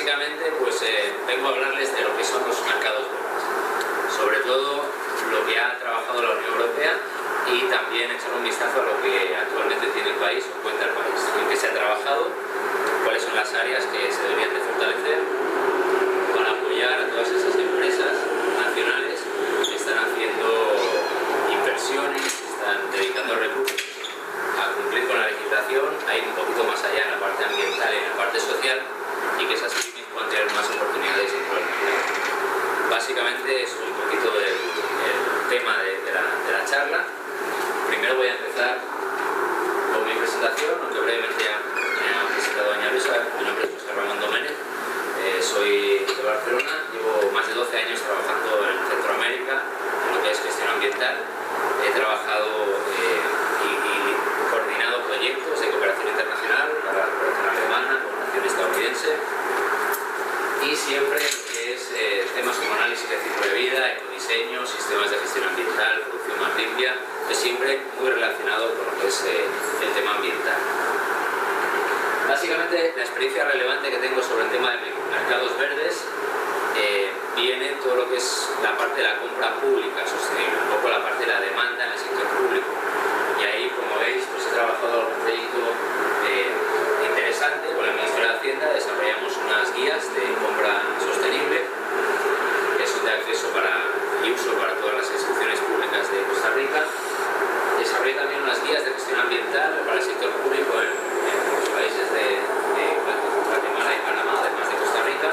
básicamente pues vengo a hablarles de lo que son los mercados verdes, sobre todo lo que ha trabajado la Unión Europea y también echar un vistazo a lo que actualmente tiene el país o cuenta el país, en qué se ha trabajado, cuáles son las áreas que se deberían de fortalecer para apoyar a todas esas empresas nacionales que están haciendo inversiones, están dedicando recursos a cumplir con la legislación, a ir un poquito más allá en la parte ambiental y en la parte social, y que esas pymes puedan tener más oportunidades dentro del mercado. Básicamente es un poquito el tema de la charla. Primero voy a empezar con mi presentación, aunque brevemente ya me ha presentado doña Luisa. Mi nombre es José Ramón Domènech, soy de Barcelona, llevo más de 12 años trabajando en Centroamérica, en lo que es gestión ambiental. He trabajado y coordinado proyectos de cooperación internacional para la cooperación alemana, cooperación estadounidense, y siempre lo que es temas como análisis de ciclo de vida, ecodiseño, sistemas de gestión ambiental, producción más limpia, es siempre muy relacionado con lo que es el tema ambiental. Básicamente la experiencia relevante que tengo sobre el tema de mercados verdes viene todo lo que es la parte de la compra pública sostenible, un poco la parte de la demanda en el sector público. Y ahí, como veis, pues he trabajado en un proyecto interesante con el Ministerio de Hacienda. Desarrollamos unas guías de compra sostenible que son de acceso y uso para todas las instituciones públicas de Costa Rica. Desarrollé también unas guías de gestión ambiental para el sector público en los países de Guatemala y Panamá, además de Costa Rica.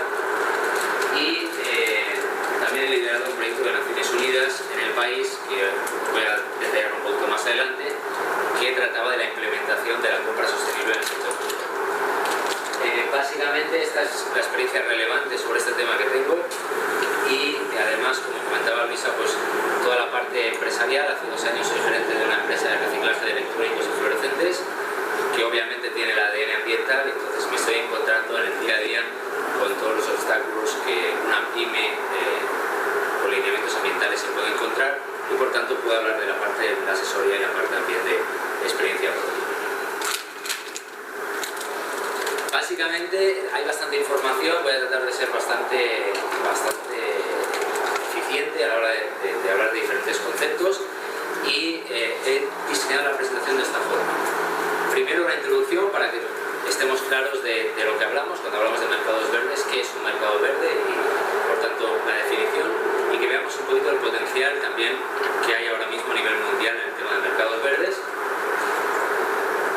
Y también he liderado un proyecto de Naciones Unidas en el país, que voy a detallar un poquito más adelante, que trataba de la implementación de la compra sostenible en el sector público. Básicamente esta es la experiencia relevante sobre este tema que tengo, y además, como comentaba Luisa, pues toda la parte empresarial. Hace 2 años soy gerente de una empresa de reciclaje de electrónicos y fluorescentes, que obviamente tiene el ADN ambiental, entonces me estoy encontrando en el día a día con todos los obstáculos que una pyme con lineamientos ambientales se puede encontrar, y por tanto puedo hablar de la parte de la asesoría y la parte también de experiencia propia. Básicamente hay bastante información, voy a tratar de ser bastante eficiente a la hora de hablar de diferentes conceptos, y he diseñado la presentación de esta forma. Primero una introducción para que estemos claros de lo que hablamos cuando hablamos de mercados verdes, qué es un mercado verde y por tanto la definición, y que veamos un poquito el potencial también que hay ahora mismo a nivel mundial en el tema de mercados verdes.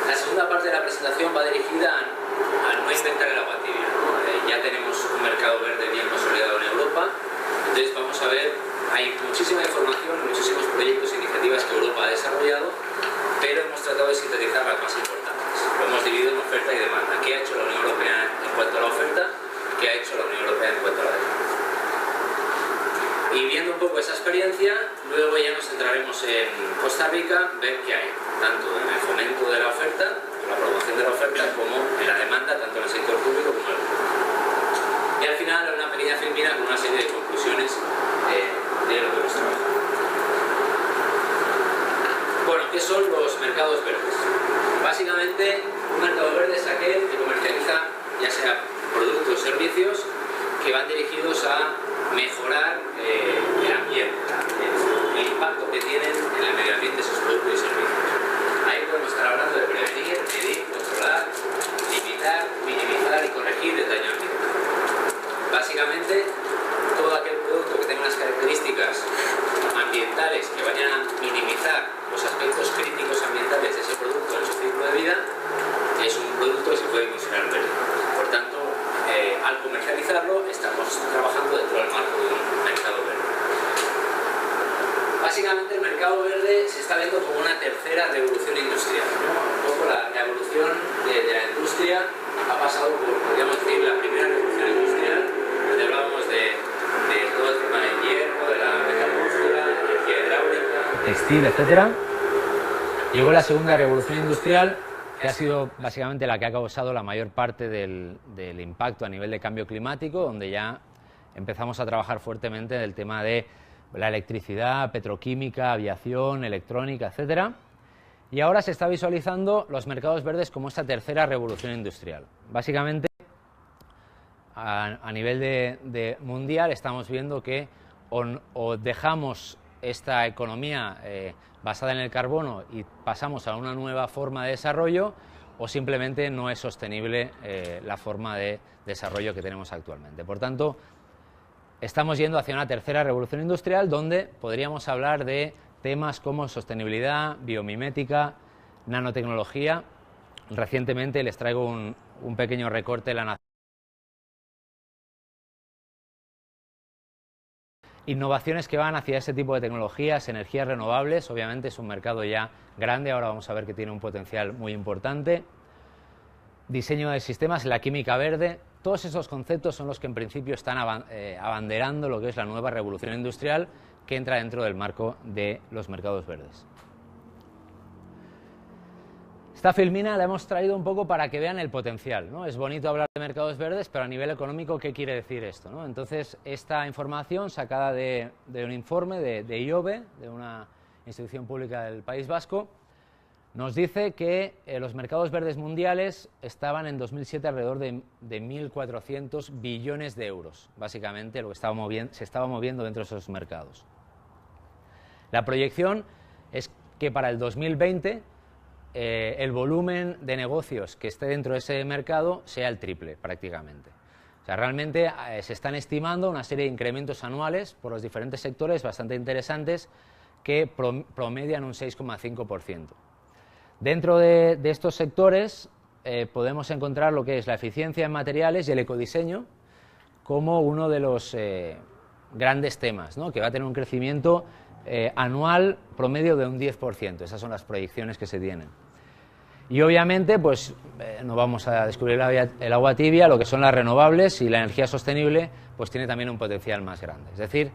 La segunda parte de la presentación va dirigida a no inventar el agua tibia, ¿no? Ya tenemos un mercado verde bien consolidado en Europa, entonces vamos a ver, hay muchísima información, muchísimos proyectos e iniciativas que Europa ha desarrollado, pero hemos tratado de sintetizar las más importantes. Lo hemos dividido en oferta y demanda. ¿Qué ha hecho la Unión Europea en cuanto a la oferta? ¿Qué ha hecho la Unión Europea en cuanto a la demanda? Y viendo un poco esa experiencia, luego ya nos centraremos en Costa Rica, ver qué hay, tanto en el fomento de la oferta, la promoción de la oferta, como en la demanda, tanto en el sector público como en el privado. Y al final una pequeña filmina con una serie de conclusiones de lo que hemos trabajado. Bueno, ¿qué son los mercados verdes? Básicamente, un mercado verde es aquel que comercializa ya sea productos o servicios que van dirigidos a mejorar el ambiente, el impacto que tienen en el medio ambiente esos productos y servicios. Ahí podemos estar hablando de prevenir, medir, controlar, limitar, minimizar y corregir el daño ambiental. Básicamente, todo aquel producto que tenga unas características ambientales que vayan a minimizar los aspectos críticos ambientales de ese producto en su ciclo de vida, es un producto que se puede considerar verde. Por tanto, al comercializarlo, estamos trabajando dentro del marco de un mercado verde. Básicamente, el mercado verde se está viendo como una tercera revolución industrial, ¿no? Un poco la evolución de la industria ha pasado por, podríamos decir, la primera revolución industrial, donde hablábamos de todo el tema del hierro, de la metalúrgica, energía hidráulica, textil, etcétera. Llegó la segunda revolución industrial, que ha sido básicamente la que ha causado la mayor parte del impacto a nivel de cambio climático, donde ya empezamos a trabajar fuertemente en el tema de la electricidad, petroquímica, aviación, electrónica, etcétera. Y ahora se está visualizando los mercados verdes como esta tercera revolución industrial. Básicamente, a nivel de mundial estamos viendo que o dejamos esta economía basada en el carbono y pasamos a una nueva forma de desarrollo, o simplemente no es sostenible la forma de desarrollo que tenemos actualmente. Por tanto, estamos yendo hacia una tercera revolución industrial donde podríamos hablar de temas como sostenibilidad, biomimética, nanotecnología. Recientemente les traigo un pequeño recorte de la Nación. Innovaciones que van hacia ese tipo de tecnologías, energías renovables. Obviamente es un mercado ya grande, ahora vamos a ver que tiene un potencial muy importante. Diseño de sistemas, la química verde. Todos esos conceptos son los que en principio están abanderando lo que es la nueva revolución industrial que entra dentro del marco de los mercados verdes. Esta filmina la hemos traído un poco para que vean el potencial, ¿no? Es bonito hablar de mercados verdes, pero a nivel económico, ¿qué quiere decir esto, ¿no? Entonces, esta información sacada de un informe de IOBE, de una institución pública del País Vasco, nos dice que los mercados verdes mundiales estaban en 2007 alrededor de 1.400 billones de euros, básicamente lo que se estaba moviendo dentro de esos mercados. La proyección es que para el 2020 el volumen de negocios que esté dentro de ese mercado sea el triple, prácticamente. O sea, realmente se están estimando una serie de incrementos anuales por los diferentes sectores bastante interesantes que promedian un 6,5%. Dentro de estos sectores podemos encontrar lo que es la eficiencia en materiales y el ecodiseño como uno de los grandes temas, ¿no? Que va a tener un crecimiento anual promedio de un 10%. Esas son las proyecciones que se tienen. Y obviamente, pues no vamos a descubrir el agua tibia, lo que son las renovables y la energía sostenible, pues tiene también un potencial más grande. Es decir,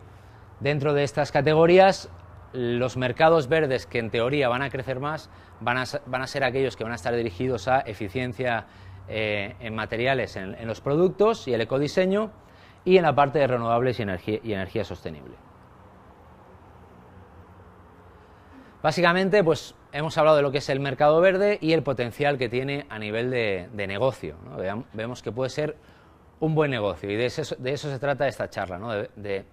dentro de estas categorías, los mercados verdes que en teoría van a crecer más, van a ser aquellos que van a estar dirigidos a eficiencia en materiales en los productos y el ecodiseño, y en la parte de renovables y energía sostenible. Básicamente, pues hemos hablado de lo que es el mercado verde y el potencial que tiene a nivel de negocio, ¿no? Vemos que puede ser un buen negocio, y de eso se trata esta charla, ¿no? De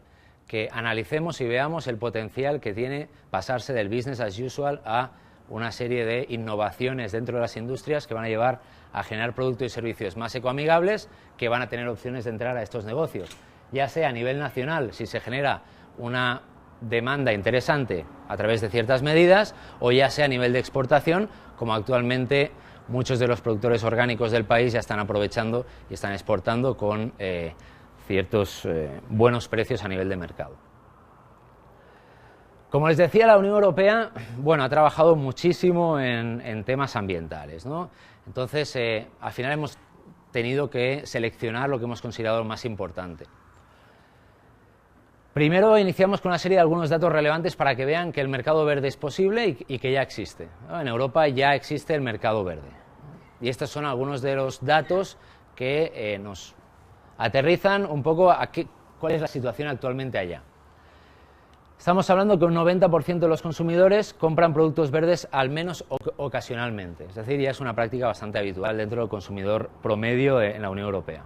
que analicemos y veamos el potencial que tiene pasarse del business as usual a una serie de innovaciones dentro de las industrias que van a llevar a generar productos y servicios más ecoamigables, que van a tener opciones de entrar a estos negocios, ya sea a nivel nacional, si se genera una demanda interesante a través de ciertas medidas, o ya sea a nivel de exportación, como actualmente muchos de los productores orgánicos del país ya están aprovechando y están exportando con ciertos buenos precios a nivel de mercado. Como les decía, la Unión Europea, bueno, ha trabajado muchísimo en temas ambientales, ¿no? Entonces, al final hemos tenido que seleccionar lo que hemos considerado lo más importante. Primero iniciamos con una serie de algunos datos relevantes para que vean que el mercado verde es posible y que ya existe, ¿no? En Europa ya existe el mercado verde. Y estos son algunos de los datos que nos aterrizan un poco a cuál es la situación actualmente allá. Estamos hablando que un 90% de los consumidores compran productos verdes al menos ocasionalmente, es decir, ya es una práctica bastante habitual dentro del consumidor promedio en la Unión Europea.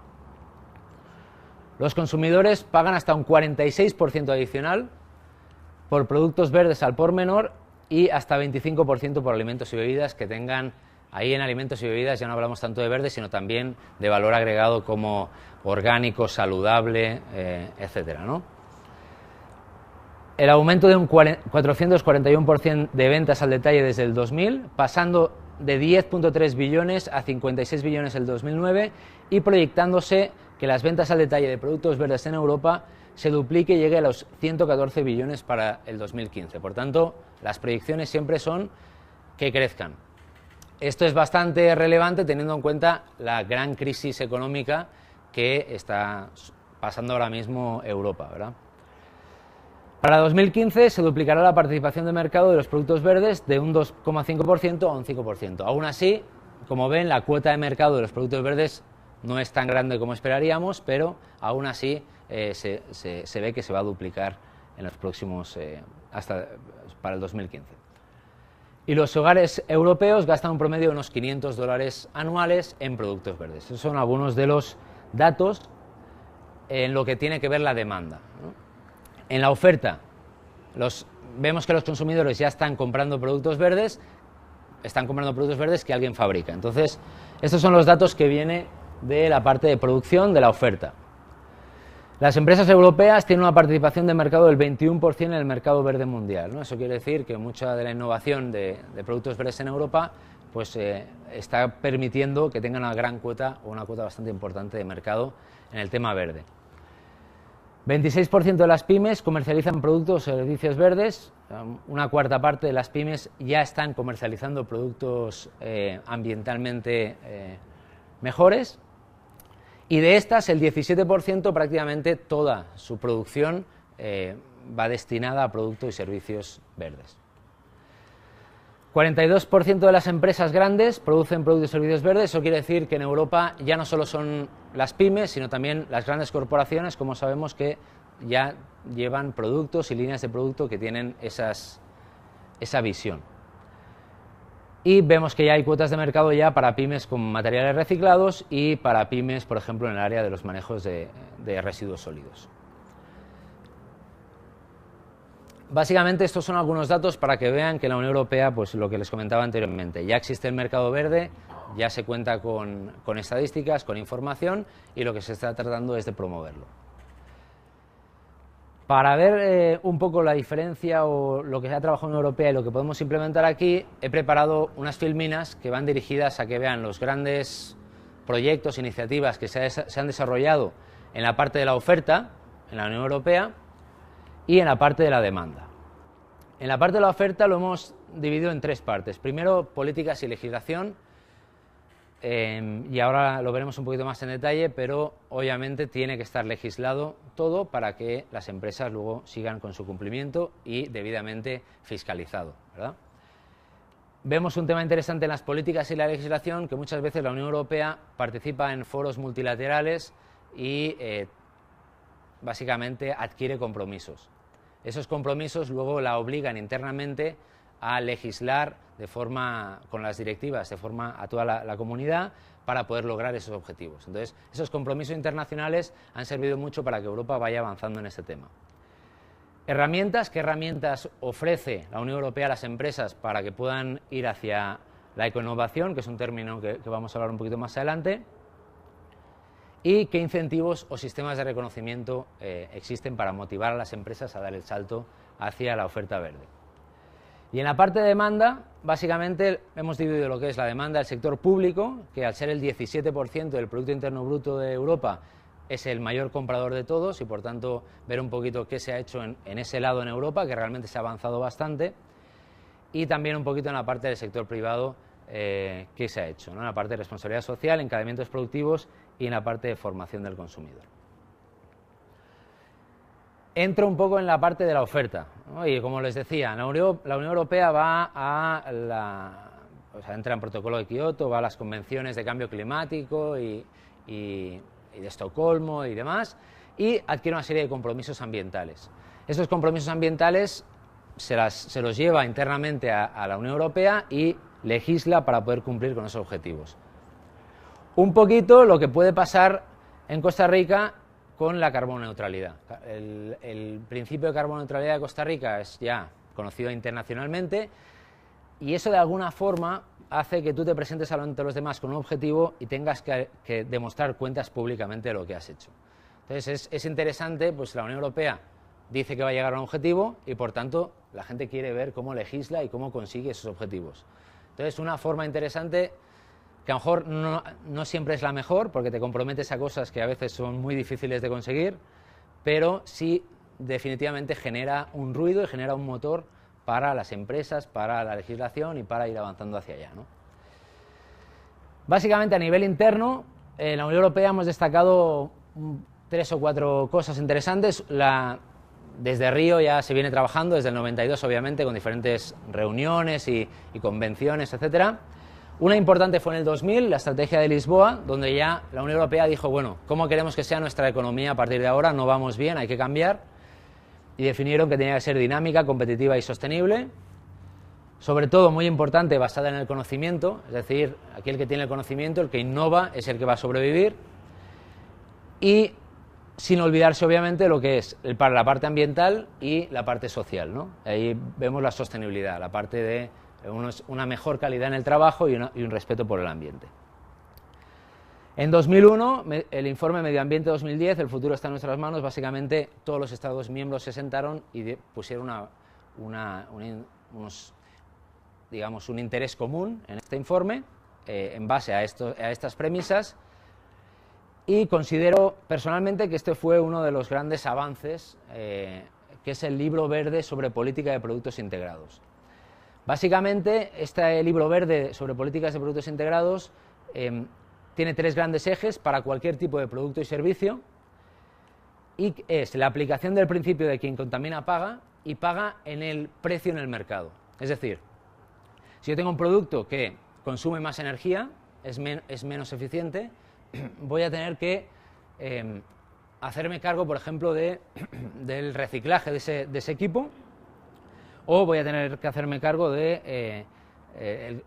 Los consumidores pagan hasta un 46% adicional por productos verdes al por menor y hasta 25% por alimentos y bebidas que tengan. Ahí en alimentos y bebidas ya no hablamos tanto de verde, sino también de valor agregado como orgánico, saludable, etcétera, ¿no? El aumento de un 441% de ventas al detalle desde el 2000, pasando de 10,3 billones a 56 billones en el 2009 y proyectándose que las ventas al detalle de productos verdes en Europa se duplique y llegue a los 114 billones para el 2015. Por tanto, las proyecciones siempre son que crezcan. Esto es bastante relevante teniendo en cuenta la gran crisis económica que está pasando ahora mismo Europa, ¿verdad? Para 2015 se duplicará la participación de mercado de los productos verdes de un 2,5% a un 5%. Aún así, como ven, la cuota de mercado de los productos verdes no es tan grande como esperaríamos, pero aún así se ve que se va a duplicar en los próximos, hasta para el 2015. Y los hogares europeos gastan un promedio de unos $500 anuales en productos verdes. Esos son algunos de los datos en lo que tiene que ver la demanda, ¿no? En la oferta, vemos que los consumidores ya están comprando productos verdes que alguien fabrica. Entonces, estos son los datos que vienen de la parte de producción de la oferta. Las empresas europeas tienen una participación de mercado del 21% en el mercado verde mundial, ¿no? Eso quiere decir que mucha de la innovación de productos verdes en Europa pues, está permitiendo que tengan una gran cuota o una cuota bastante importante de mercado en el tema verde. 26% de las pymes comercializan productos o servicios verdes, una cuarta parte de las pymes ya están comercializando productos ambientalmente mejores, y de estas el 17% prácticamente toda su producción va destinada a productos y servicios verdes. 42% de las empresas grandes producen productos y servicios verdes. Eso quiere decir que en Europa ya no solo son las pymes, sino también las grandes corporaciones, como sabemos, que ya llevan productos y líneas de producto que tienen esa visión. Y vemos que ya hay cuotas de mercado ya para pymes con materiales reciclados y para pymes, por ejemplo, en el área de los manejos de residuos sólidos. Básicamente estos son algunos datos para que vean que en la Unión Europea, pues lo que les comentaba anteriormente, ya existe el mercado verde, ya se cuenta con estadísticas, con información, y lo que se está tratando es de promoverlo. Para ver un poco la diferencia o lo que se ha trabajado en la Unión Europea y lo que podemos implementar aquí, he preparado unas filminas que van dirigidas a que vean los grandes proyectos, iniciativas que se han desarrollado en la parte de la oferta en la Unión Europea y en la parte de la demanda. En la parte de la oferta lo hemos dividido en tres partes. Primero, políticas y legislación, y ahora lo veremos un poquito más en detalle, pero obviamente tiene que estar legislado todo para que las empresas luego sigan con su cumplimiento y debidamente fiscalizado, ¿verdad? Vemos un tema interesante en las políticas y la legislación, que muchas veces la Unión Europea participa en foros multilaterales y básicamente adquiere compromisos. Esos compromisos luego la obligan internamente a legislar de forma, con las directivas, de forma a toda la comunidad para poder lograr esos objetivos. Entonces, esos compromisos internacionales han servido mucho para que Europa vaya avanzando en este tema. Herramientas, ¿qué herramientas ofrece la Unión Europea a las empresas para que puedan ir hacia la ecoinnovación, que es un término que vamos a hablar un poquito más adelante? ¿Y qué incentivos o sistemas de reconocimiento existen para motivar a las empresas a dar el salto hacia la oferta verde? Y en la parte de demanda, básicamente hemos dividido lo que es la demanda del sector público, que al ser el 17% del Producto Interno Bruto de Europa es el mayor comprador de todos, y por tanto ver un poquito qué se ha hecho en ese lado en Europa, que realmente se ha avanzado bastante, y también un poquito en la parte del sector privado, qué se ha hecho, ¿no? En la parte de responsabilidad social, encadenamientos productivos y en la parte de formación del consumidor. Entro un poco en la parte de la oferta, ¿no? Y como les decía, la Unión Europea va entra en protocolo de Kioto, va a las convenciones de cambio climático y de Estocolmo y demás, y adquiere una serie de compromisos ambientales. Esos compromisos ambientales se los lleva internamente a la Unión Europea y legisla para poder cumplir con esos objetivos. Un poquito lo que puede pasar en Costa Rica con la carbono-neutralidad. El principio de carbono-neutralidad de Costa Rica es ya conocido internacionalmente, y eso de alguna forma hace que tú te presentes ante los demás con un objetivo y tengas que demostrar cuentas públicamente de lo que has hecho. Entonces es interesante, pues la Unión Europea dice que va a llegar a un objetivo y por tanto la gente quiere ver cómo legisla y cómo consigue esos objetivos. Entonces una forma interesante, que a lo mejor no siempre es la mejor, porque te comprometes a cosas que a veces son muy difíciles de conseguir, pero sí definitivamente genera un ruido y genera un motor para las empresas, para la legislación y para ir avanzando hacia allá, ¿no? Básicamente a nivel interno, en la Unión Europea hemos destacado 3 o 4 cosas interesantes. Desde Río ya se viene trabajando, desde el 92 obviamente, con diferentes reuniones y convenciones, etcétera. Una importante fue en el 2000, la estrategia de Lisboa, donde ya la Unión Europea dijo, bueno, ¿cómo queremos que sea nuestra economía a partir de ahora? No vamos bien, hay que cambiar. Y definieron que tenía que ser dinámica, competitiva y sostenible. Sobre todo, muy importante, basada en el conocimiento, es decir, aquel que tiene el conocimiento, el que innova, es el que va a sobrevivir. Y sin olvidarse obviamente lo que es la parte ambiental y la parte social, ¿no? Ahí vemos la sostenibilidad, la parte de una mejor calidad en el trabajo y un respeto por el ambiente. En 2001, el informe Medio Ambiente 2010, el futuro está en nuestras manos, básicamente todos los Estados miembros se sentaron y pusieron un interés común en este informe, en base a estas premisas, y considero personalmente que este fue uno de los grandes avances, que es el Libro Verde sobre Política de Productos Integrados. Básicamente, este Libro Verde sobre Políticas de Productos Integrados tiene 3 grandes ejes para cualquier tipo de producto y servicio, y es la aplicación del principio de quien contamina paga, y paga en el precio en el mercado. Es decir, si yo tengo un producto que consume más energía, es menos eficiente, voy a tener que hacerme cargo, por ejemplo, del reciclaje de ese equipo, o voy a tener que hacerme cargo de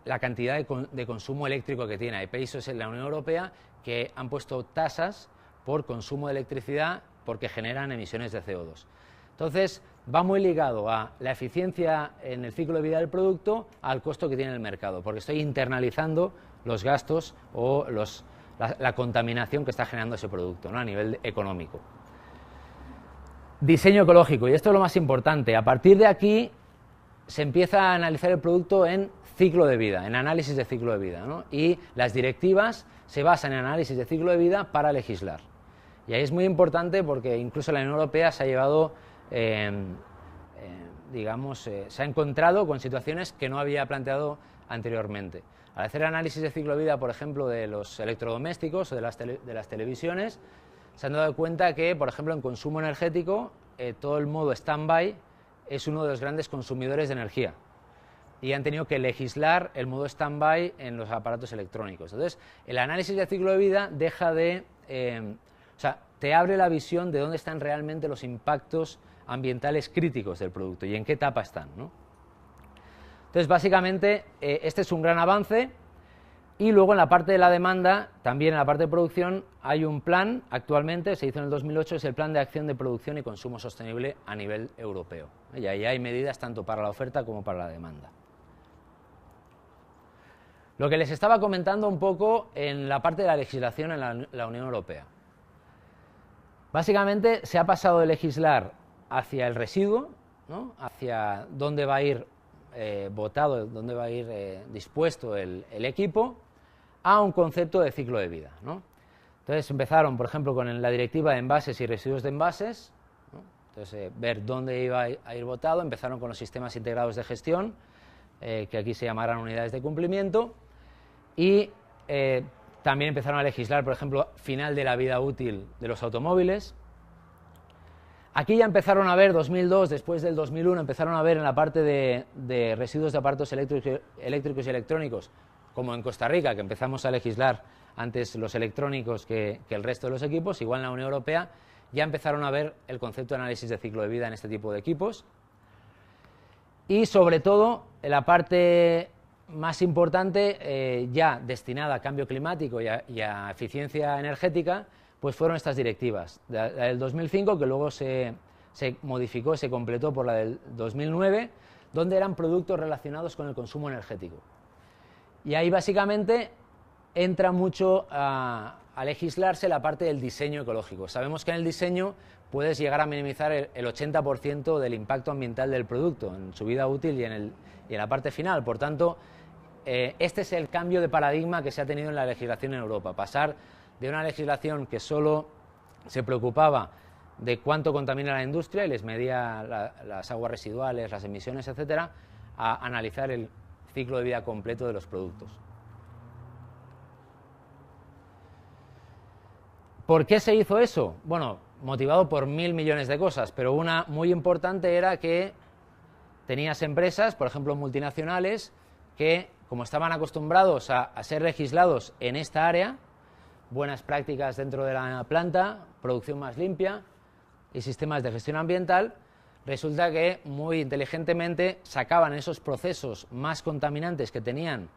la cantidad de consumo eléctrico que tiene. Hay países en la Unión Europea que han puesto tasas por consumo de electricidad porque generan emisiones de CO2. Entonces, va muy ligado a la eficiencia en el ciclo de vida del producto, al costo que tiene el mercado, porque estoy internalizando los gastos o la contaminación que está generando ese producto, ¿no?, a nivel económico. Diseño ecológico, y esto es lo más importante. A partir de aquí se empieza a analizar el producto en ciclo de vida, en análisis de ciclo de vida, ¿no? Y las directivas se basan en análisis de ciclo de vida para legislar. Y ahí es muy importante porque incluso la Unión Europea se ha llevado, se ha encontrado con situaciones que no había planteado anteriormente. Al hacer análisis de ciclo de vida, por ejemplo, de los electrodomésticos o de las televisiones, se han dado cuenta que, por ejemplo, en consumo energético, todo el modo stand-by es uno de los grandes consumidores de energía. Y han tenido que legislar el modo stand-by en los aparatos electrónicos. Entonces, el análisis de ciclo de vida te abre la visión de dónde están realmente los impactos ambientales críticos del producto y en qué etapa están, ¿no? Entonces, básicamente, este es un gran avance. Y luego en la parte de la demanda, también en la parte de producción, hay un plan actualmente, se hizo en el 2008, es el Plan de Acción de Producción y Consumo Sostenible a nivel europeo. Y ahí hay medidas tanto para la oferta como para la demanda. Lo que les estaba comentando un poco en la parte de la legislación en la Unión Europea. Básicamente se ha pasado de legislar hacia el residuo, ¿no?, hacia dónde va a ir botado, dónde va a ir dispuesto el equipo, a un concepto de ciclo de vida, ¿no? Entonces empezaron, por ejemplo, con la directiva de envases y residuos de envases, ¿no? Entonces ver dónde iba a ir botado. Empezaron con los sistemas integrados de gestión, que aquí se llamarán unidades de cumplimiento, y también empezaron a legislar, por ejemplo, final de la vida útil de los automóviles. Aquí ya empezaron a ver, 2002, después del 2001, empezaron a ver en la parte de residuos de aparatos eléctricos y electrónicos, como en Costa Rica, que empezamos a legislar antes los electrónicos que el resto de los equipos. Igual en la Unión Europea ya empezaron a ver el concepto de análisis de ciclo de vida en este tipo de equipos. Y sobre todo, en la parte más importante, ya destinada a cambio climático y a eficiencia energética, pues fueron estas directivas. La del 2005, que luego se modificó, se completó por la del 2009, donde eran productos relacionados con el consumo energético. Y ahí básicamente entra mucho a legislarse la parte del diseño ecológico. Sabemos que en el diseño puedes llegar a minimizar el 80% del impacto ambiental del producto en su vida útil y en la parte final. Por tanto, este es el cambio de paradigma que se ha tenido en la legislación en Europa. Pasar de una legislación que solo se preocupaba de cuánto contamina la industria y les medía las aguas residuales, las emisiones, etcétera, a analizar el ciclo de vida completo de los productos. ¿Por qué se hizo eso? Bueno, motivado por 1000 millones de cosas, pero una muy importante era que tenías empresas, por ejemplo multinacionales, que como estaban acostumbrados a ser legislados en esta área, buenas prácticas dentro de la planta, producción más limpia y sistemas de gestión ambiental, resulta que muy inteligentemente sacaban esos procesos más contaminantes que tenían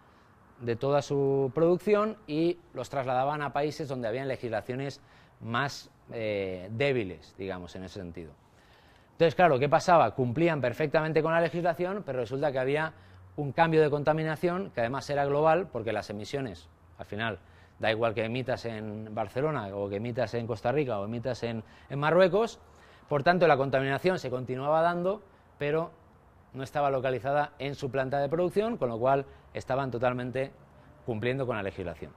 de toda su producción y los trasladaban a países donde habían legislaciones más débiles, digamos, en ese sentido. Entonces, claro, ¿qué pasaba? Cumplían perfectamente con la legislación, pero resulta que había un cambio de contaminación que además era global, porque las emisiones, al final, da igual que emitas en Barcelona o que emitas en Costa Rica o emitas en Marruecos, por tanto la contaminación se continuaba dando, pero no estaba localizada en su planta de producción, con lo cual estaban totalmente cumpliendo con la legislación.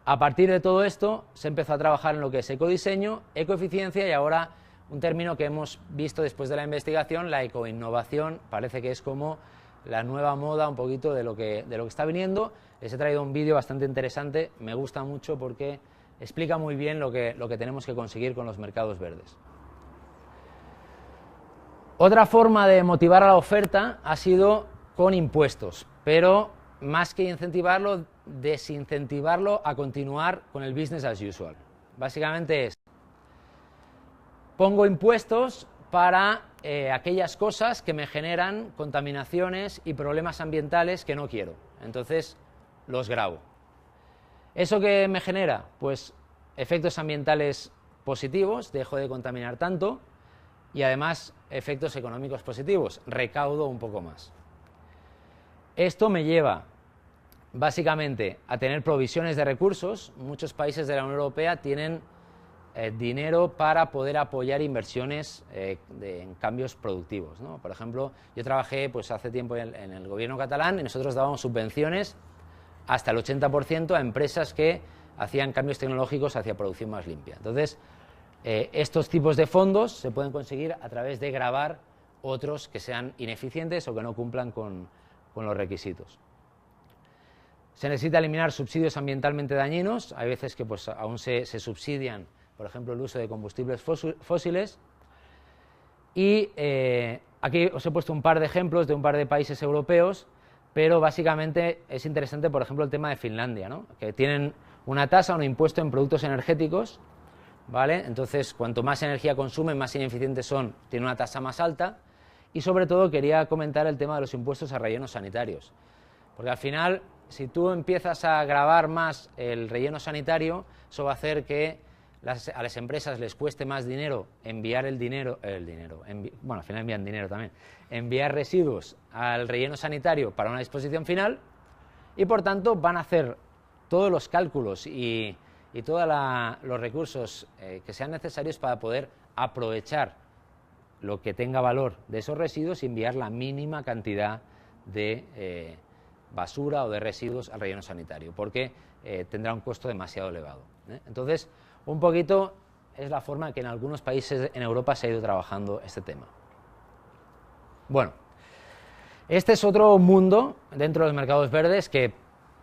A partir de todo esto se empezó a trabajar en lo que es ecodiseño, ecoeficiencia y ahora un término que hemos visto después de la investigación, la ecoinnovación, parece que es como la nueva moda un poquito de lo que está viniendo. Les he traído un vídeo bastante interesante, me gusta mucho porque explica muy bien lo que tenemos que conseguir con los mercados verdes. Otra forma de motivar a la oferta ha sido con impuestos, pero más que incentivarlo, desincentivarlo a continuar con el business as usual. Básicamente es, pongo impuestos para aquellas cosas que me generan contaminaciones y problemas ambientales que no quiero. Entonces, los grabo. ¿Eso qué me genera? Pues efectos ambientales positivos, dejo de contaminar tanto, y además efectos económicos positivos, recaudo un poco más. Esto me lleva básicamente a tener provisiones de recursos. Muchos países de la Unión Europea tienen dinero para poder apoyar inversiones en cambios productivos, ¿no? Por ejemplo, yo trabajé pues, hace tiempo en el gobierno catalán y nosotros dábamos subvenciones hasta el 80% a empresas que hacían cambios tecnológicos hacia producción más limpia. Entonces, estos tipos de fondos se pueden conseguir a través de gravar otros que sean ineficientes o que no cumplan con los requisitos. Se necesita eliminar subsidios ambientalmente dañinos. Hay veces que pues, aún se subsidian, por ejemplo, el uso de combustibles fósiles. Y aquí os he puesto un par de ejemplos de un par de países europeos, pero básicamente es interesante, por ejemplo, el tema de Finlandia, ¿no? Que tienen una tasa, un impuesto en productos energéticos, ¿vale? Entonces, cuanto más energía consumen, más ineficientes son, tienen una tasa más alta. Y sobre todo quería comentar el tema de los impuestos a rellenos sanitarios, porque al final, si tú empiezas a gravar más el relleno sanitario, eso va a hacer que a las empresas les cueste más dinero enviar bueno, al final envían dinero también, enviar residuos al relleno sanitario para una disposición final, y por tanto van a hacer todos los cálculos y todos los recursos que sean necesarios para poder aprovechar lo que tenga valor de esos residuos y enviar la mínima cantidad de basura o de residuos al relleno sanitario, porque tendrá un costo demasiado elevado, ¿eh? Entonces, un poquito es la forma en que en algunos países en Europa se ha ido trabajando este tema. Bueno, este es otro mundo dentro de los mercados verdes que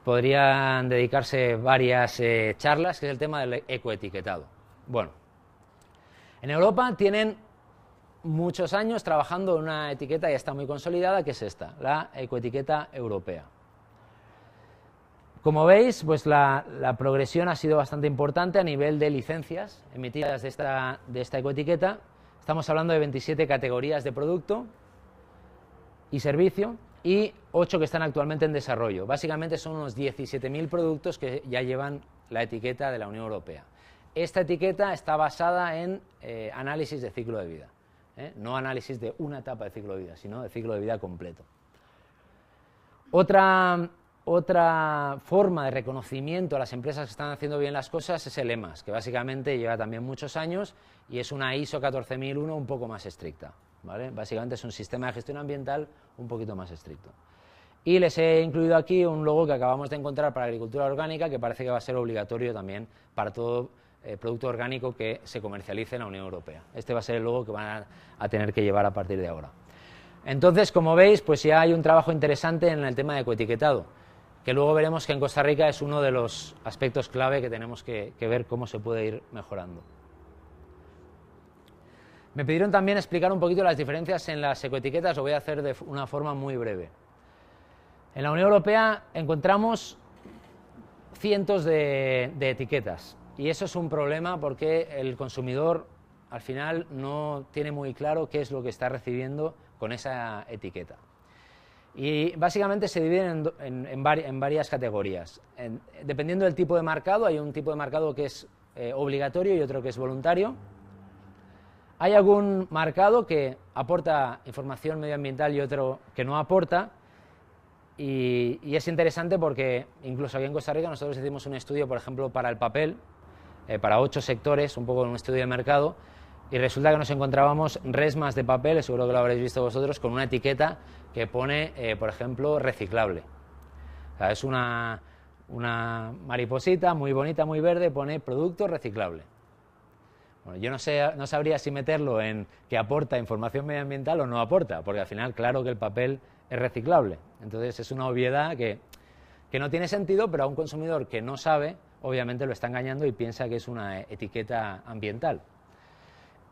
podrían dedicarse varias charlas, que es el tema del ecoetiquetado. Bueno, en Europa tienen muchos años trabajando en una etiqueta ya está muy consolidada, que es esta, la ecoetiqueta europea. Como veis, pues la progresión ha sido bastante importante a nivel de licencias emitidas de esta ecoetiqueta. Estamos hablando de 27 categorías de producto y servicio y 8 que están actualmente en desarrollo. Básicamente son unos 17.000 productos que ya llevan la etiqueta de la Unión Europea. Esta etiqueta está basada en análisis de ciclo de vida. No análisis de una etapa de ciclo de vida, sino de ciclo de vida completo. Otra forma de reconocimiento a las empresas que están haciendo bien las cosas es el EMAS, que básicamente lleva también muchos años y es una ISO 14001 un poco más estricta, ¿vale? Básicamente es un sistema de gestión ambiental un poquito más estricto. Y les he incluido aquí un logo que acabamos de encontrar para agricultura orgánica, que parece que va a ser obligatorio también para todo producto orgánico que se comercialice en la Unión Europea. Este va a ser el logo que van a tener que llevar a partir de ahora. Entonces, como veis, pues ya hay un trabajo interesante en el tema de ecoetiquetado, que luego veremos que en Costa Rica es uno de los aspectos clave que tenemos que ver cómo se puede ir mejorando. Me pidieron también explicar un poquito las diferencias en las ecoetiquetas, lo voy a hacer de una forma muy breve. En la Unión Europea encontramos cientos de etiquetas y eso es un problema porque el consumidor al final no tiene muy claro qué es lo que está recibiendo con esa etiqueta. Y básicamente se dividen en varias categorías. Dependiendo del tipo de marcado, hay un tipo de marcado que es obligatorio y otro que es voluntario. Hay algún marcado que aporta información medioambiental y otro que no aporta. Y es interesante porque incluso aquí en Costa Rica nosotros hicimos un estudio, por ejemplo, para el papel, para 8 sectores, un poco un estudio de mercado, y resulta que nos encontrábamos resmas de papel, seguro que lo habréis visto vosotros, con una etiqueta que pone, por ejemplo, reciclable. O sea, es una mariposita muy bonita, muy verde, pone producto reciclable. Bueno, yo no sabría si meterlo en que aporta información medioambiental o no aporta, porque al final, claro que el papel es reciclable. Entonces es una obviedad que no tiene sentido, pero a un consumidor que no sabe, obviamente lo está engañando y piensa que es una etiqueta ambiental.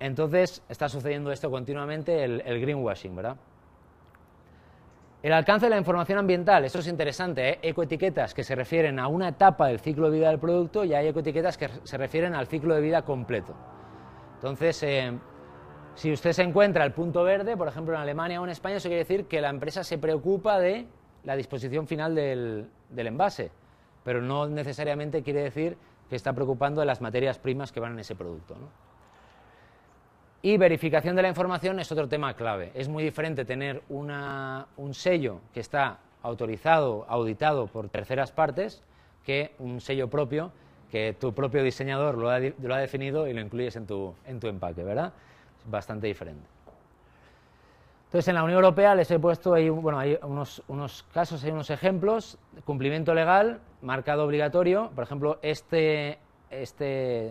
Entonces está sucediendo esto continuamente, el greenwashing, ¿verdad? El alcance de la información ambiental, esto es interesante, ¿eh? Ecoetiquetas que se refieren a una etapa del ciclo de vida del producto y hay ecoetiquetas que se refieren al ciclo de vida completo. Entonces, si usted se encuentra el punto verde, por ejemplo en Alemania o en España, eso quiere decir que la empresa se preocupa de la disposición final del envase, pero no necesariamente quiere decir que está preocupando de las materias primas que van en ese producto, ¿no? Y verificación de la información es otro tema clave. Es muy diferente tener un sello que está autorizado, auditado por terceras partes, que un sello propio, que tu propio diseñador lo ha definido y lo incluyes en tu empaque, ¿verdad? Es bastante diferente. Entonces, en la Unión Europea les he puesto ahí, bueno, hay unos casos, hay unos ejemplos. Cumplimiento legal, marcado obligatorio. Por ejemplo, este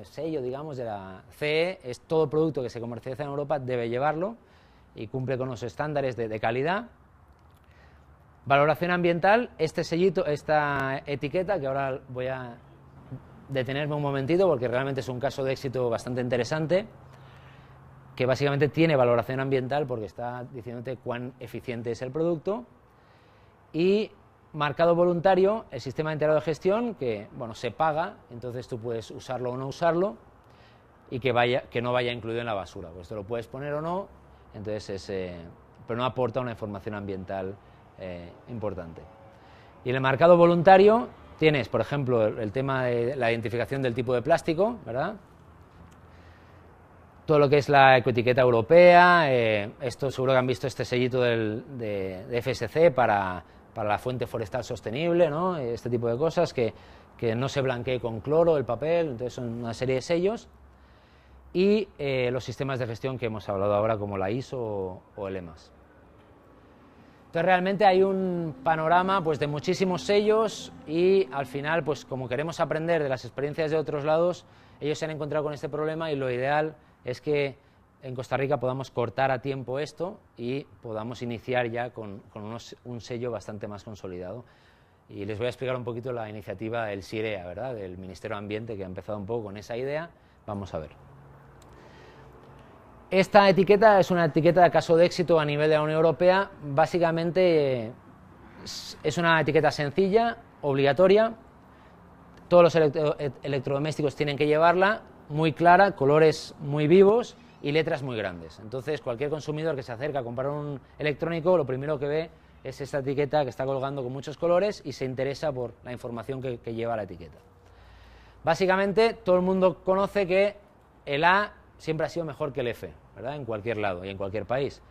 sello, digamos, de la CE, es todo producto que se comercializa en Europa debe llevarlo y cumple con los estándares de calidad. Valoración ambiental, este sellito, esta etiqueta, que ahora voy a detenerme un momentito porque realmente es un caso de éxito bastante interesante, que básicamente tiene valoración ambiental porque está diciéndote cuán eficiente es el producto. Y marcado voluntario, el sistema integrado de gestión, que bueno, se paga, entonces tú puedes usarlo o no usarlo, y que no vaya incluido en la basura. Pues te lo puedes poner o no, entonces pero no aporta una información ambiental importante. Y en el marcado voluntario tienes, por ejemplo, el tema de la identificación del tipo de plástico, ¿verdad? Todo lo que es la ecoetiqueta europea, esto seguro que han visto este sellito de FSC para la fuente forestal sostenible, ¿no? Este tipo de cosas, que no se blanquee con cloro el papel, entonces son una serie de sellos. Y los sistemas de gestión que hemos hablado ahora, como la ISO o el EMAS. Entonces realmente hay un panorama pues, de muchísimos sellos y al final, pues como queremos aprender de las experiencias de otros lados, ellos se han encontrado con este problema y lo ideal es que en Costa Rica podamos cortar a tiempo esto y podamos iniciar ya con un sello bastante más consolidado. Y les voy a explicar un poquito la iniciativa del SIREA, ¿verdad?, del Ministerio de Ambiente, que ha empezado un poco con esa idea. Vamos a ver. Esta etiqueta es una etiqueta de caso de éxito a nivel de la Unión Europea. Básicamente es una etiqueta sencilla, obligatoria. Todos los electrodomésticos tienen que llevarla, muy clara, colores muy vivos y letras muy grandes. Entonces, cualquier consumidor que se acerca a comprar un electrónico, lo primero que ve es esta etiqueta que está colgando con muchos colores y se interesa por la información que lleva la etiqueta. Básicamente, todo el mundo conoce que el A siempre ha sido mejor que el F, ¿verdad?, en cualquier lado y en cualquier país.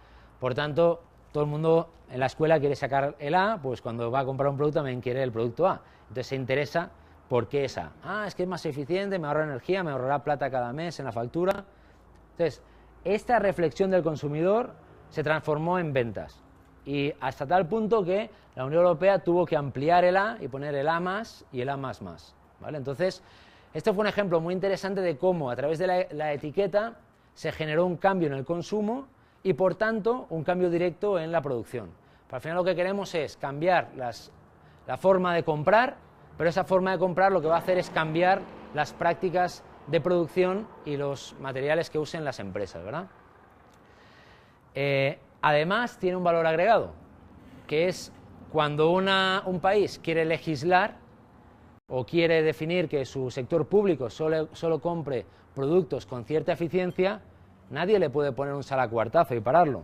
Por tanto, todo el mundo en la escuela quiere sacar el A, pues cuando va a comprar un producto también quiere el producto A. Entonces se interesa por qué es A. Ah, es que es más eficiente, me ahorra energía, me ahorrará plata cada mes en la factura. Entonces, esta reflexión del consumidor se transformó en ventas. Y hasta tal punto que la Unión Europea tuvo que ampliar el A y poner el A más y el A más más, ¿vale? Entonces, este fue un ejemplo muy interesante de cómo a través de la etiqueta se generó un cambio en el consumo y por tanto un cambio directo en la producción. Pero al final lo que queremos es cambiar la forma de comprar, pero esa forma de comprar lo que va a hacer es cambiar las prácticas de producción y los materiales que usen las empresas, ¿verdad? Además tiene un valor agregado, que es cuando un país quiere legislar o quiere definir que su sector público solo compre productos con cierta eficiencia, nadie le puede poner un salacuartazo y pararlo,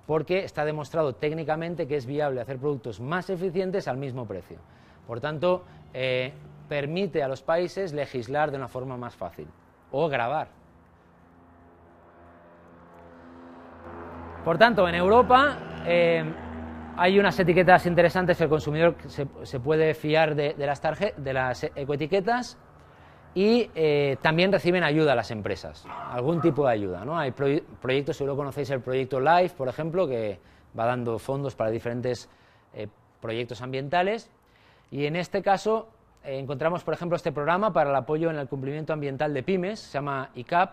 porque está demostrado técnicamente que es viable hacer productos más eficientes al mismo precio. Por tanto, permite a los países legislar de una forma más fácil o gravar. Por tanto, en Europa hay unas etiquetas interesantes que el consumidor se puede fiar de las ecoetiquetas, y también reciben ayuda las empresas, algún tipo de ayuda, ¿no? Hay proyectos, seguro conocéis el proyecto LIFE, por ejemplo, que va dando fondos para diferentes proyectos ambientales, y en este caso encontramos, por ejemplo, este programa para el apoyo en el cumplimiento ambiental de pymes, se llama ICAP,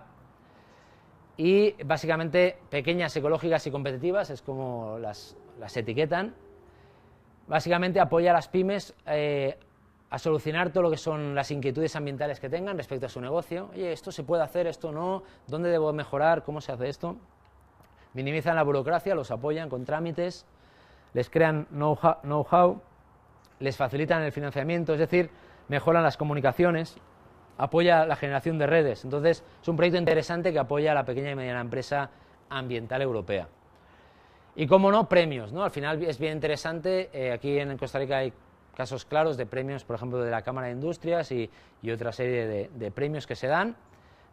y básicamente pequeñas, ecológicas y competitivas, es como las etiquetan. Básicamente apoya a las pymes a solucionar todo lo que son las inquietudes ambientales que tengan respecto a su negocio. Oye, esto se puede hacer, esto no, ¿dónde debo mejorar? ¿Cómo se hace esto? Minimizan la burocracia, los apoyan con trámites, les crean know-how, les facilitan el financiamiento, es decir, mejoran las comunicaciones, apoya la generación de redes. Entonces, es un proyecto interesante que apoya a la pequeña y mediana empresa ambiental europea. Y, cómo no, premios, ¿no? Al final es bien interesante, aquí en Costa Rica hay casos claros de premios, por ejemplo, de la Cámara de Industrias y otra serie de premios que se dan,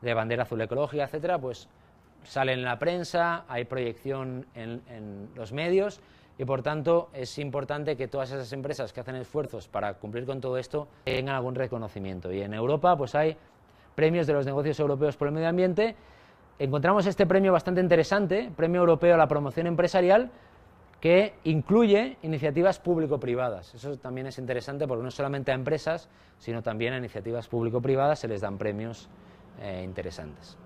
de bandera azul ecológica, etcétera, pues salen en la prensa, hay proyección en los medios, y por tanto es importante que todas esas empresas que hacen esfuerzos para cumplir con todo esto tengan algún reconocimiento. Y en Europa pues hay premios de los negocios europeos por el medio ambiente. Encontramos este premio bastante interesante, Premio Europeo a la Promoción Empresarial, que incluye iniciativas público-privadas. Eso también es interesante porque no solamente a empresas, sino también a iniciativas público-privadas se les dan premios interesantes.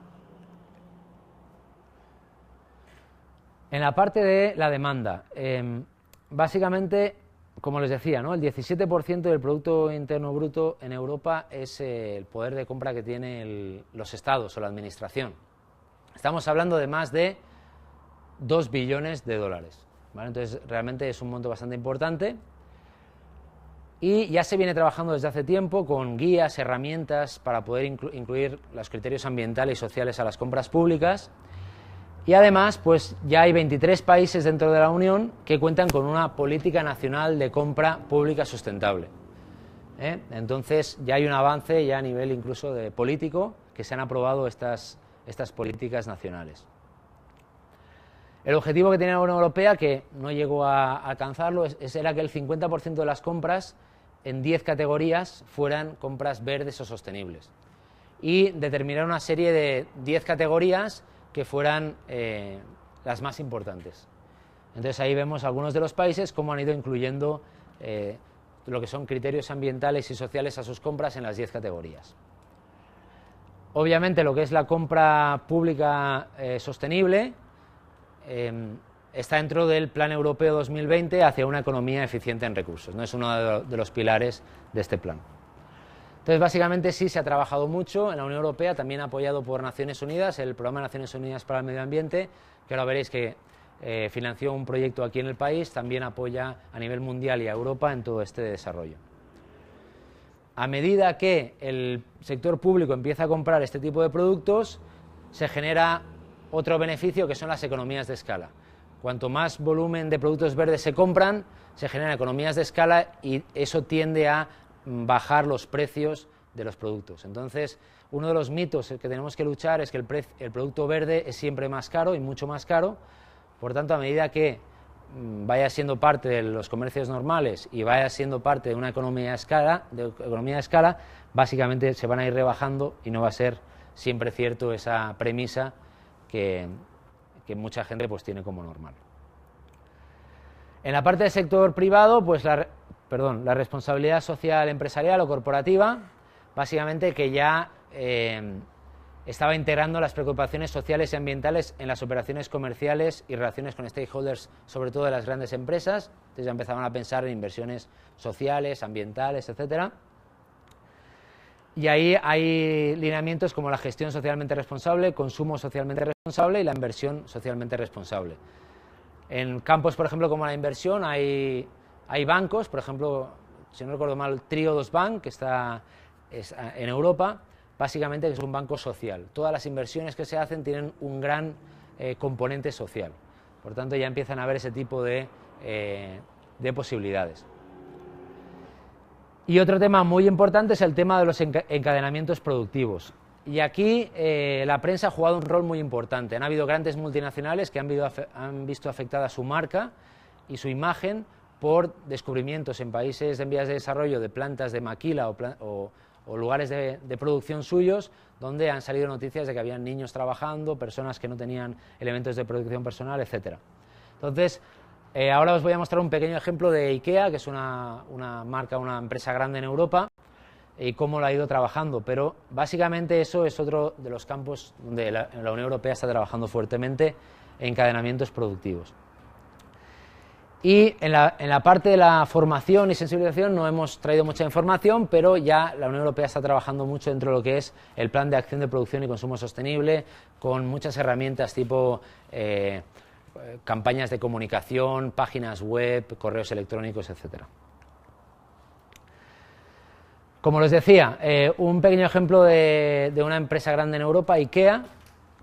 En la parte de la demanda, básicamente, como les decía, ¿no? El 17% del Producto Interno Bruto en Europa es el poder de compra que tienen los estados o la administración. Estamos hablando de más de 2 billones de dólares. ¿Vale? Entonces, realmente es un monto bastante importante y ya se viene trabajando desde hace tiempo con guías, herramientas para poder incluir los criterios ambientales y sociales a las compras públicas. Y además, pues ya hay 23 países dentro de la Unión que cuentan con una política nacional de compra pública sustentable. Entonces ya hay un avance ya a nivel incluso de político que se han aprobado estas políticas nacionales. El objetivo que tenía la Unión Europea, que no llegó a alcanzarlo, era que el 50% de las compras en 10 categorías fueran compras verdes o sostenibles. Y determinar una serie de 10 categorías que fueran las más importantes. Entonces ahí vemos algunos de los países cómo han ido incluyendo lo que son criterios ambientales y sociales a sus compras en las 10 categorías. Obviamente lo que es la compra pública sostenible está dentro del Plan Europeo 2020 hacia una economía eficiente en recursos, ¿no? Es uno de los pilares de este plan. Entonces, básicamente sí se ha trabajado mucho en la Unión Europea, también apoyado por Naciones Unidas, el Programa de Naciones Unidas para el Medio Ambiente, que ahora veréis que financió un proyecto aquí en el país, también apoya a nivel mundial y a Europa en todo este desarrollo. A medida que el sector público empieza a comprar este tipo de productos, se genera otro beneficio que son las economías de escala. Cuanto más volumen de productos verdes se compran, se generan economías de escala y eso tiende a bajar los precios de los productos. Entonces, uno de los mitos que tenemos que luchar es que el producto verde es siempre más caro y mucho más caro. Por tanto, a medida que vaya siendo parte de los comercios normales y vaya siendo parte de una economía de escala, básicamente se van a ir rebajando y no va a ser siempre cierto esa premisa que mucha gente pues tiene como normal. En la parte del sector privado, pues la responsabilidad social empresarial o corporativa, básicamente que ya estaba integrando las preocupaciones sociales y ambientales en las operaciones comerciales y relaciones con stakeholders, sobre todo de las grandes empresas. Entonces ya empezaban a pensar en inversiones sociales, ambientales, etcétera. Y ahí hay lineamientos como la gestión socialmente responsable, consumo socialmente responsable y la inversión socialmente responsable. En campos, por ejemplo, como la inversión, hay bancos, por ejemplo, si no recuerdo mal, Triodos Bank, que está en Europa, básicamente es un banco social. Todas las inversiones que se hacen tienen un gran componente social. Por tanto, ya empiezan a haber ese tipo de posibilidades. Y otro tema muy importante es el tema de los encadenamientos productivos. Y aquí la prensa ha jugado un rol muy importante. Han habido grandes multinacionales que han visto afectada su marca y su imagen por descubrimientos en países en vías de desarrollo de plantas de maquila o lugares de producción suyos, donde han salido noticias de que habían niños trabajando, personas que no tenían elementos de protección personal, etc. Entonces, ahora os voy a mostrar un pequeño ejemplo de IKEA, que es una marca, una empresa grande en Europa, y cómo lo ha ido trabajando, pero básicamente eso es otro de los campos donde la Unión Europea está trabajando fuertemente, encadenamientos productivos. Y en la parte de la formación y sensibilización no hemos traído mucha información, pero ya la Unión Europea está trabajando mucho dentro de lo que es el Plan de Acción de Producción y Consumo Sostenible, con muchas herramientas tipo campañas de comunicación, páginas web, correos electrónicos, etcétera. Como les decía, un pequeño ejemplo de una empresa grande en Europa, IKEA,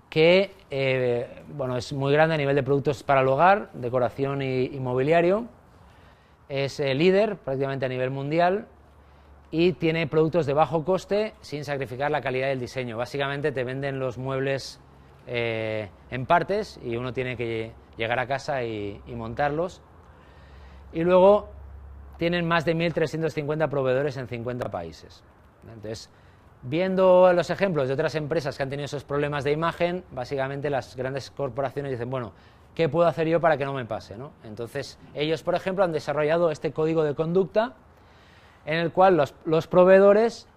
que bueno, es muy grande a nivel de productos para el hogar, decoración y mobiliario. Es líder prácticamente a nivel mundial y tiene productos de bajo coste sin sacrificar la calidad del diseño. Básicamente te venden los muebles en partes y uno tiene que llegar a casa y montarlos. Y luego tienen más de 1.350 proveedores en 50 países. Entonces, viendo los ejemplos de otras empresas que han tenido esos problemas de imagen, básicamente las grandes corporaciones dicen, bueno, ¿qué puedo hacer yo para que no me pase, ¿no? Entonces, ellos, por ejemplo, han desarrollado este código de conducta en el cual los proveedores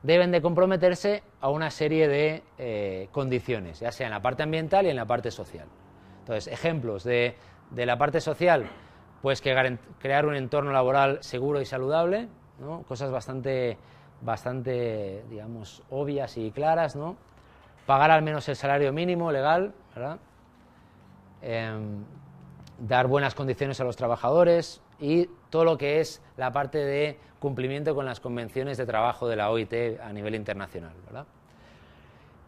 deben de comprometerse a una serie de condiciones, ya sea en la parte ambiental y en la parte social. Entonces, ejemplos de la parte social, pues que crear un entorno laboral seguro y saludable, ¿no? Cosas bastante, digamos, obvias y claras, ¿no? Pagar al menos el salario mínimo legal, ¿verdad? Dar buenas condiciones a los trabajadores y todo lo que es la parte de cumplimiento con las convenciones de trabajo de la OIT a nivel internacional, ¿verdad?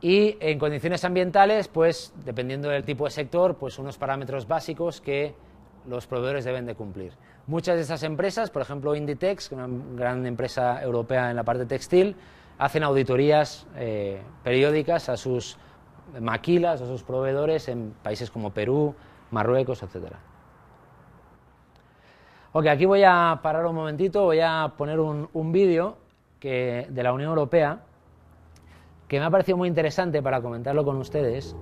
Y en condiciones ambientales, pues dependiendo del tipo de sector, pues unos parámetros básicos que los proveedores deben de cumplir. Muchas de estas empresas, por ejemplo Inditex, una gran empresa europea en la parte textil, hacen auditorías periódicas a sus maquilas, a sus proveedores en países como Perú, Marruecos, etc. Ok, aquí voy a parar un momentito, voy a poner un vídeo de la Unión Europea que me ha parecido muy interesante para comentarlo con ustedes.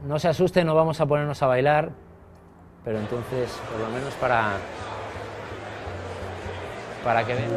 No se asusten, no vamos a ponernos a bailar, pero entonces, por lo menos para que vean.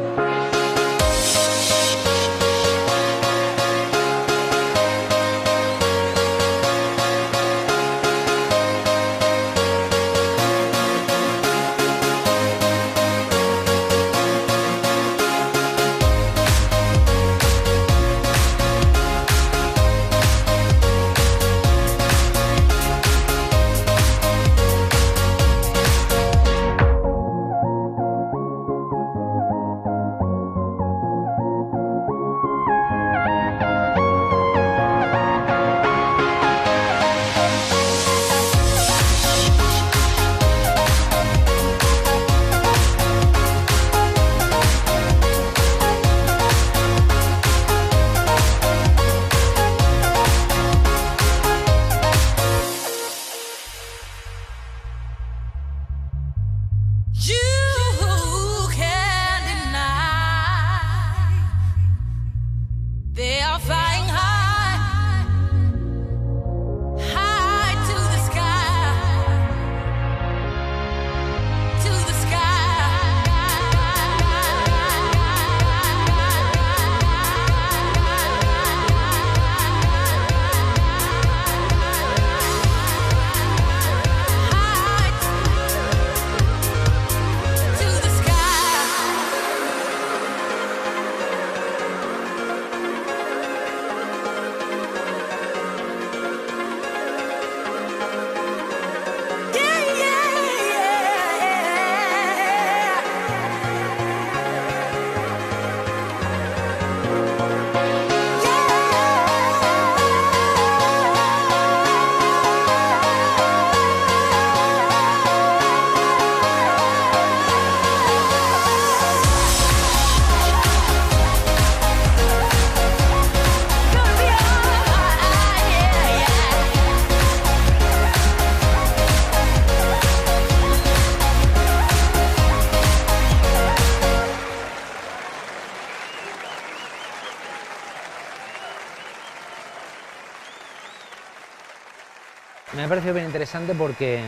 Me ha parecido bien interesante porque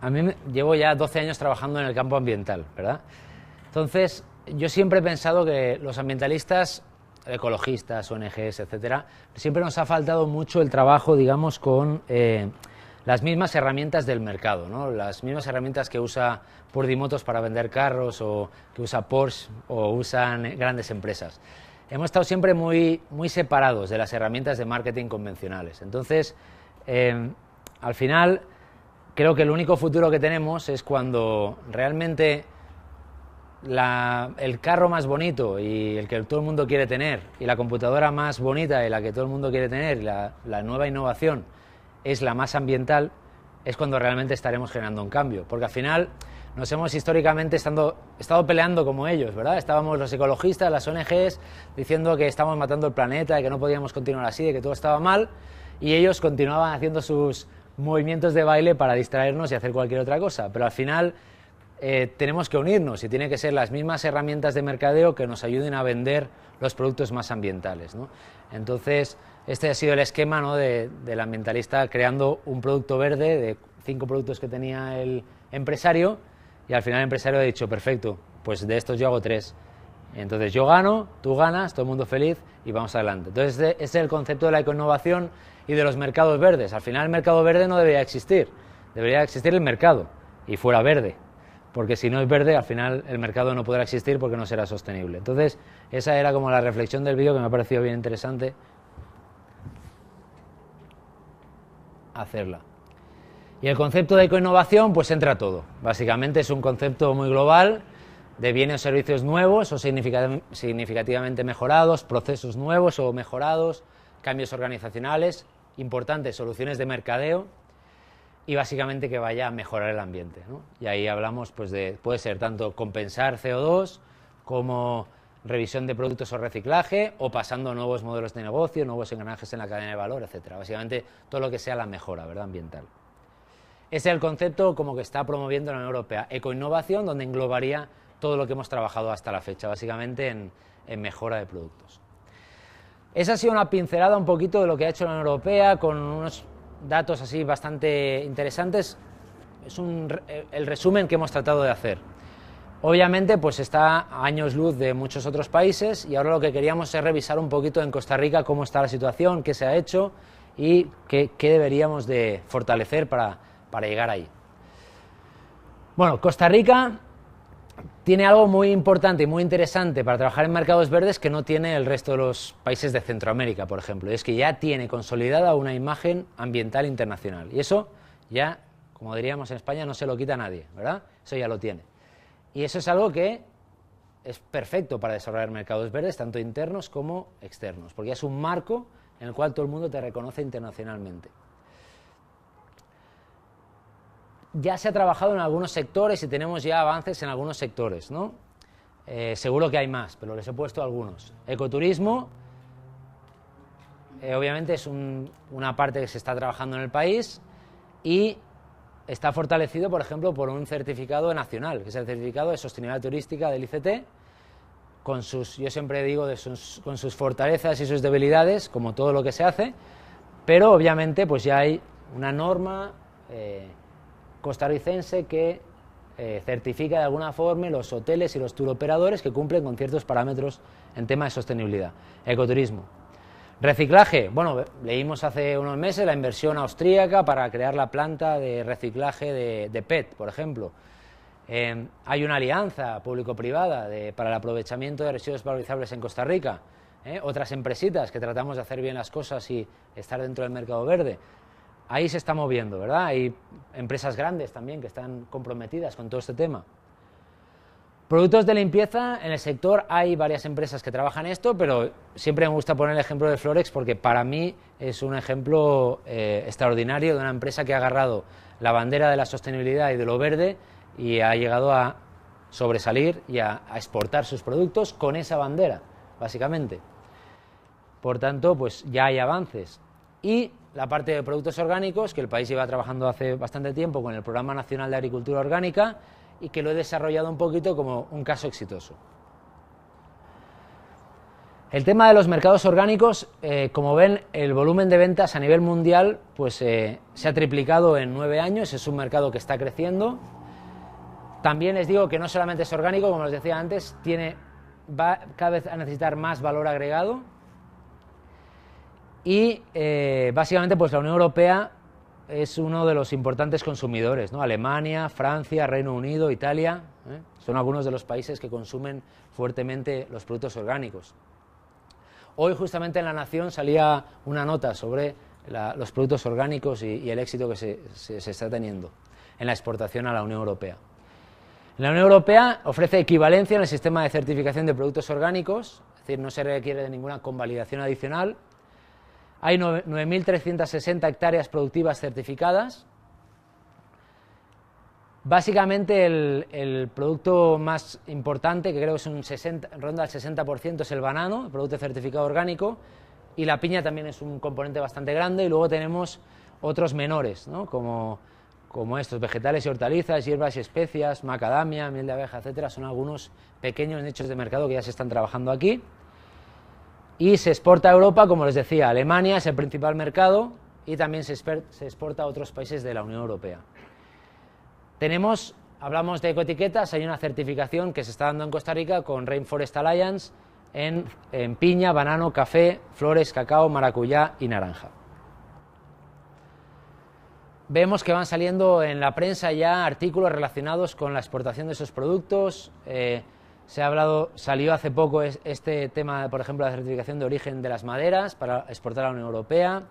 a mí llevo ya 12 años trabajando en el campo ambiental, ¿verdad? Entonces, yo siempre he pensado que los ambientalistas, ecologistas, ONGs, etcétera, siempre nos ha faltado mucho el trabajo, digamos, con las mismas herramientas del mercado, ¿no? Las mismas herramientas que usa Purdy Motors para vender carros, o que usa Porsche, o usan grandes empresas. Hemos estado siempre muy separados de las herramientas de marketing convencionales. Entonces, al final, creo que el único futuro que tenemos es cuando realmente el carro más bonito y el que todo el mundo quiere tener, y la computadora más bonita y la que todo el mundo quiere tener, y la nueva innovación es la más ambiental, es cuando realmente estaremos generando un cambio. Porque al final nos hemos históricamente estado peleando como ellos, ¿verdad? Estábamos los ecologistas, las ONGs, diciendo que estábamos matando el planeta, de que no podíamos continuar así, de que todo estaba mal, y ellos continuaban haciendo sus movimientos de baile para distraernos y hacer cualquier otra cosa. Pero al final tenemos que unirnos, y tienen que ser las mismas herramientas de mercadeo que nos ayuden a vender los productos más ambientales, ¿no? Entonces, este ha sido el esquema, ¿no?, del ambientalista, creando un producto verde de 5 productos que tenía el empresario, y al final el empresario ha dicho, perfecto, pues de estos yo hago 3. Entonces yo gano, tú ganas, todo el mundo feliz, y vamos adelante. Entonces ese es el concepto de la ecoinnovación y de los mercados verdes. Al final el mercado verde no debería existir el mercado, y fuera verde, porque si no es verde, al final el mercado no podrá existir porque no será sostenible. Entonces esa era como la reflexión del vídeo, que me ha parecido bien interesante hacerla. Y el concepto de ecoinnovación pues entra todo. Básicamente es un concepto muy global de bienes o servicios nuevos o significativamente mejorados, procesos nuevos o mejorados, cambios organizacionales, importantes soluciones de mercadeo, y básicamente que vaya a mejorar el ambiente, ¿no? Y ahí hablamos pues puede ser tanto compensar CO2 como revisión de productos o reciclaje, o pasando a nuevos modelos de negocio, nuevos engranajes en la cadena de valor, etcétera. Básicamente todo lo que sea la mejora, ¿verdad?, ambiental. Ese es el concepto como que está promoviendo la Unión Europea, ecoinnovación, donde englobaría todo lo que hemos trabajado hasta la fecha, básicamente en mejora de productos. Esa ha sido una pincelada un poquito de lo que ha hecho la Unión Europea, con unos datos así bastante interesantes. Es el resumen que hemos tratado de hacer. Obviamente pues está a años luz de muchos otros países, y ahora lo que queríamos es revisar un poquito en Costa Rica cómo está la situación, qué se ha hecho y qué deberíamos de fortalecer para llegar ahí. Bueno, Costa Rica tiene algo muy importante y muy interesante para trabajar en mercados verdes que no tiene el resto de los países de Centroamérica, por ejemplo, y es que ya tiene consolidada una imagen ambiental internacional, y eso ya, como diríamos en España, no se lo quita a nadie, ¿verdad? Eso ya lo tiene. Y eso es algo que es perfecto para desarrollar mercados verdes, tanto internos como externos, porque es un marco en el cual todo el mundo te reconoce internacionalmente. Ya se ha trabajado en algunos sectores y tenemos ya avances en algunos sectores, ¿no? Seguro que hay más, pero les he puesto algunos. Ecoturismo, obviamente es una parte que se está trabajando en el país, y está fortalecido, por ejemplo, por un certificado nacional, que es el certificado de sostenibilidad turística del ICT, yo siempre digo, con sus fortalezas y sus debilidades, como todo lo que se hace, pero obviamente pues ya hay una norma costarricense que certifica de alguna forma los hoteles y los turoperadores que cumplen con ciertos parámetros en tema de sostenibilidad. Ecoturismo. Reciclaje, bueno, leímos hace unos meses la inversión austríaca para crear la planta de reciclaje de PET, por ejemplo. Hay una alianza público-privada para el aprovechamiento de residuos valorizables en Costa Rica. Otras empresitas que tratamos de hacer bien las cosas y estar dentro del mercado verde. Ahí se está moviendo, ¿verdad? Hay empresas grandes también que están comprometidas con todo este tema. Productos de limpieza, en el sector hay varias empresas que trabajan esto, pero siempre me gusta poner el ejemplo de Florex porque para mí es un ejemplo extraordinario de una empresa que ha agarrado la bandera de la sostenibilidad y de lo verde y ha llegado a sobresalir y a exportar sus productos con esa bandera, básicamente. Por tanto, pues ya hay avances. Y la parte de productos orgánicos, que el país lleva trabajando hace bastante tiempo con el Programa Nacional de Agricultura Orgánica, y que lo he desarrollado un poquito como un caso exitoso. El tema de los mercados orgánicos, como ven, el volumen de ventas a nivel mundial pues, se ha triplicado en 9 años, es un mercado que está creciendo. También les digo que no solamente es orgánico, como les decía antes, va cada vez a necesitar más valor agregado. Y básicamente pues, la Unión Europea es uno de los importantes consumidores, ¿no? Alemania, Francia, Reino Unido, Italia, son algunos de los países que consumen fuertemente los productos orgánicos. Hoy justamente en La Nación salía una nota sobre los productos orgánicos y el éxito que se está teniendo en la exportación a la Unión Europea. La Unión Europea ofrece equivalencia en el sistema de certificación de productos orgánicos, es decir, no se requiere de ninguna convalidación adicional. Hay 9.360 hectáreas productivas certificadas. Básicamente el producto más importante, que creo que es ronda el 60%, es el banano, el producto certificado orgánico, y la piña también es un componente bastante grande, y luego tenemos otros menores, ¿no? como estos, vegetales y hortalizas, hierbas y especias, macadamia, miel de abeja, etcétera, son algunos pequeños nichos de mercado que ya se están trabajando aquí. Y se exporta a Europa, como les decía, Alemania es el principal mercado y también se exporta a otros países de la Unión Europea. Hablamos de ecoetiquetas, hay una certificación que se está dando en Costa Rica con Rainforest Alliance en piña, banano, café, flores, cacao, maracuyá y naranja. Vemos que van saliendo en la prensa ya artículos relacionados con la exportación de esos productos. Salió hace poco este tema, por ejemplo, la certificación de origen de las maderas para exportar a la Unión Europea.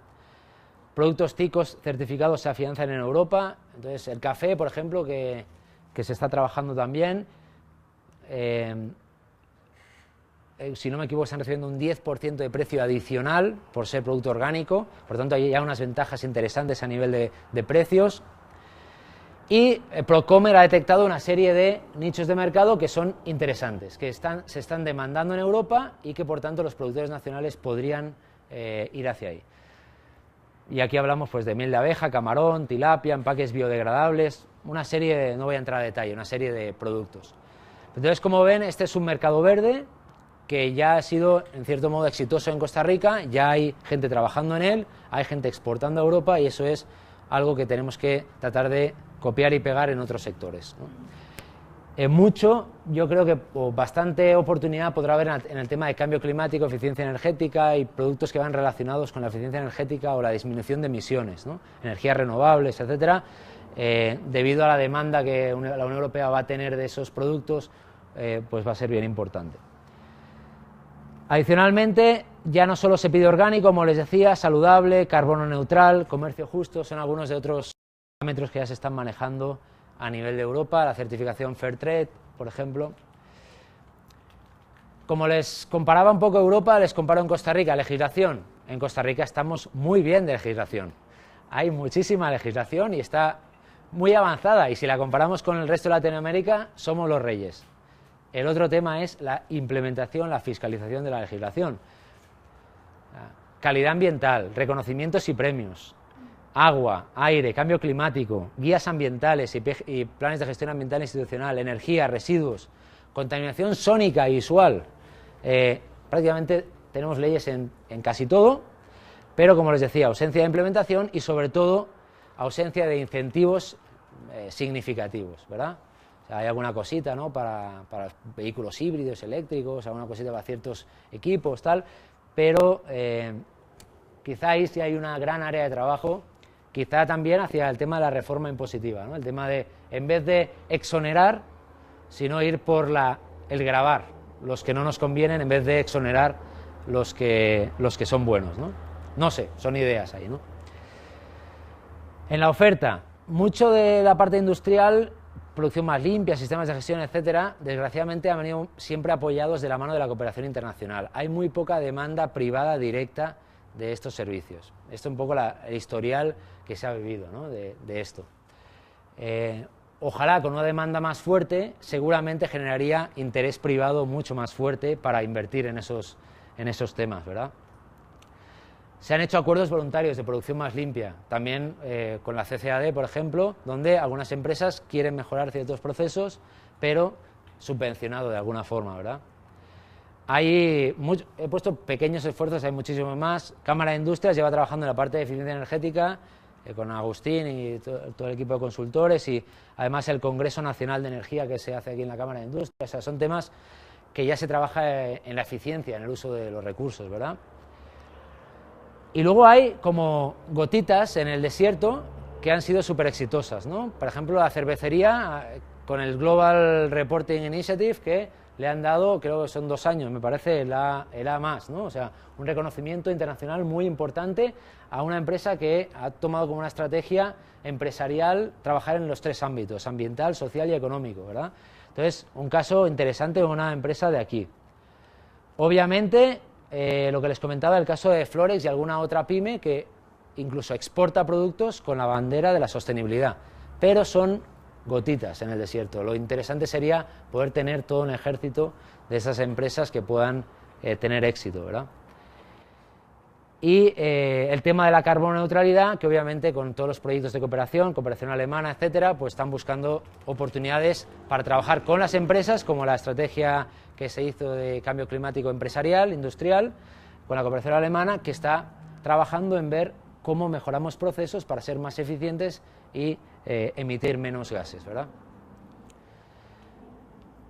Productos TICOS certificados se afianzan en Europa. Entonces, el café, por ejemplo, que se está trabajando también. Si no me equivoco, están recibiendo un 10% de precio adicional por ser producto orgánico. Por tanto, hay ya unas ventajas interesantes a nivel de precios. Y Procomer ha detectado una serie de nichos de mercado que son interesantes, que se están demandando en Europa y que por tanto los productores nacionales podrían ir hacia ahí. Y aquí hablamos pues de miel de abeja, camarón, tilapia, empaques biodegradables, una serie, no voy a entrar a detalle, una serie de productos. Entonces, como ven, este es un mercado verde que ya ha sido en cierto modo exitoso en Costa Rica, ya hay gente trabajando en él, hay gente exportando a Europa y eso es algo que tenemos que tratar de copiar y pegar en otros sectores, ¿no? Yo creo que bastante oportunidad podrá haber en el tema de cambio climático, eficiencia energética y productos que van relacionados con la eficiencia energética o la disminución de emisiones, ¿no? Energías renovables, etcétera, debido a la demanda que la Unión Europea va a tener de esos productos, pues va a ser bien importante. Adicionalmente, ya no solo se pide orgánico, como les decía, saludable, carbono neutral, comercio justo, son algunos de otros parámetros que ya se están manejando a nivel de Europa, la certificación Fairtrade, por ejemplo. Como les comparaba un poco Europa, les comparo en Costa Rica. Legislación. En Costa Rica estamos muy bien de legislación. Hay muchísima legislación y está muy avanzada, y si la comparamos con el resto de Latinoamérica, somos los reyes. El otro tema es la implementación, la fiscalización de la legislación. Calidad ambiental, reconocimientos y premios, agua, aire, cambio climático, guías ambientales y planes de gestión ambiental institucional, energía, residuos, contaminación sónica y visual. Prácticamente tenemos leyes en casi todo, pero como les decía, ausencia de implementación y sobre todo ausencia de incentivos significativos, ¿verdad? O sea, hay alguna cosita, ¿no?, para vehículos híbridos, eléctricos, alguna cosita para ciertos equipos, tal, pero quizá ahí sí hay una gran área de trabajo, quizá también hacia el tema de la reforma impositiva, ¿no? El tema de, en vez de exonerar, sino ir por el gravar los que no nos convienen en vez de exonerar los que son buenos, ¿no? No sé, son ideas ahí, ¿no? En la oferta, mucho de la parte industrial, producción más limpia, sistemas de gestión, etcétera, desgraciadamente han venido siempre apoyados de la mano de la cooperación internacional. Hay muy poca demanda privada directa de estos servicios. Esto es un poco el historial que se ha vivido, ¿no?, de esto. Ojalá con una demanda más fuerte, seguramente generaría interés privado mucho más fuerte para invertir en esos temas, ¿verdad? Se han hecho acuerdos voluntarios de producción más limpia, también con la CCAD, por ejemplo, donde algunas empresas quieren mejorar ciertos procesos, pero subvencionado de alguna forma, ¿verdad? He puesto pequeños esfuerzos, hay muchísimo más. Cámara de Industrias lleva trabajando en la parte de eficiencia energética con Agustín y todo el equipo de consultores, y además el Congreso Nacional de Energía que se hace aquí en la Cámara de Industrias. O sea, son temas que ya se trabaja en la eficiencia, en el uso de los recursos, ¿verdad? Y luego hay como gotitas en el desierto que han sido súper exitosas, ¿no? Por ejemplo, la cervecería con el Global Reporting Initiative, que le han dado, creo que son 2 años, me parece, el A+, ¿no? O sea, un reconocimiento internacional muy importante a una empresa que ha tomado como una estrategia empresarial trabajar en los 3 ámbitos, ambiental, social y económico, ¿verdad? Entonces, un caso interesante de una empresa de aquí. Obviamente, lo que les comentaba, el caso de Florex y alguna otra pyme que incluso exporta productos con la bandera de la sostenibilidad, pero son gotitas en el desierto. Lo interesante sería poder tener todo un ejército de esas empresas que puedan tener éxito, ¿verdad? Y el tema de la carbono neutralidad, que obviamente con todos los proyectos de cooperación alemana, etcétera, pues están buscando oportunidades para trabajar con las empresas, como la estrategia que se hizo de cambio climático empresarial, industrial, con la cooperación alemana, que está trabajando en ver cómo mejoramos procesos para ser más eficientes y emitir menos gases, ¿verdad?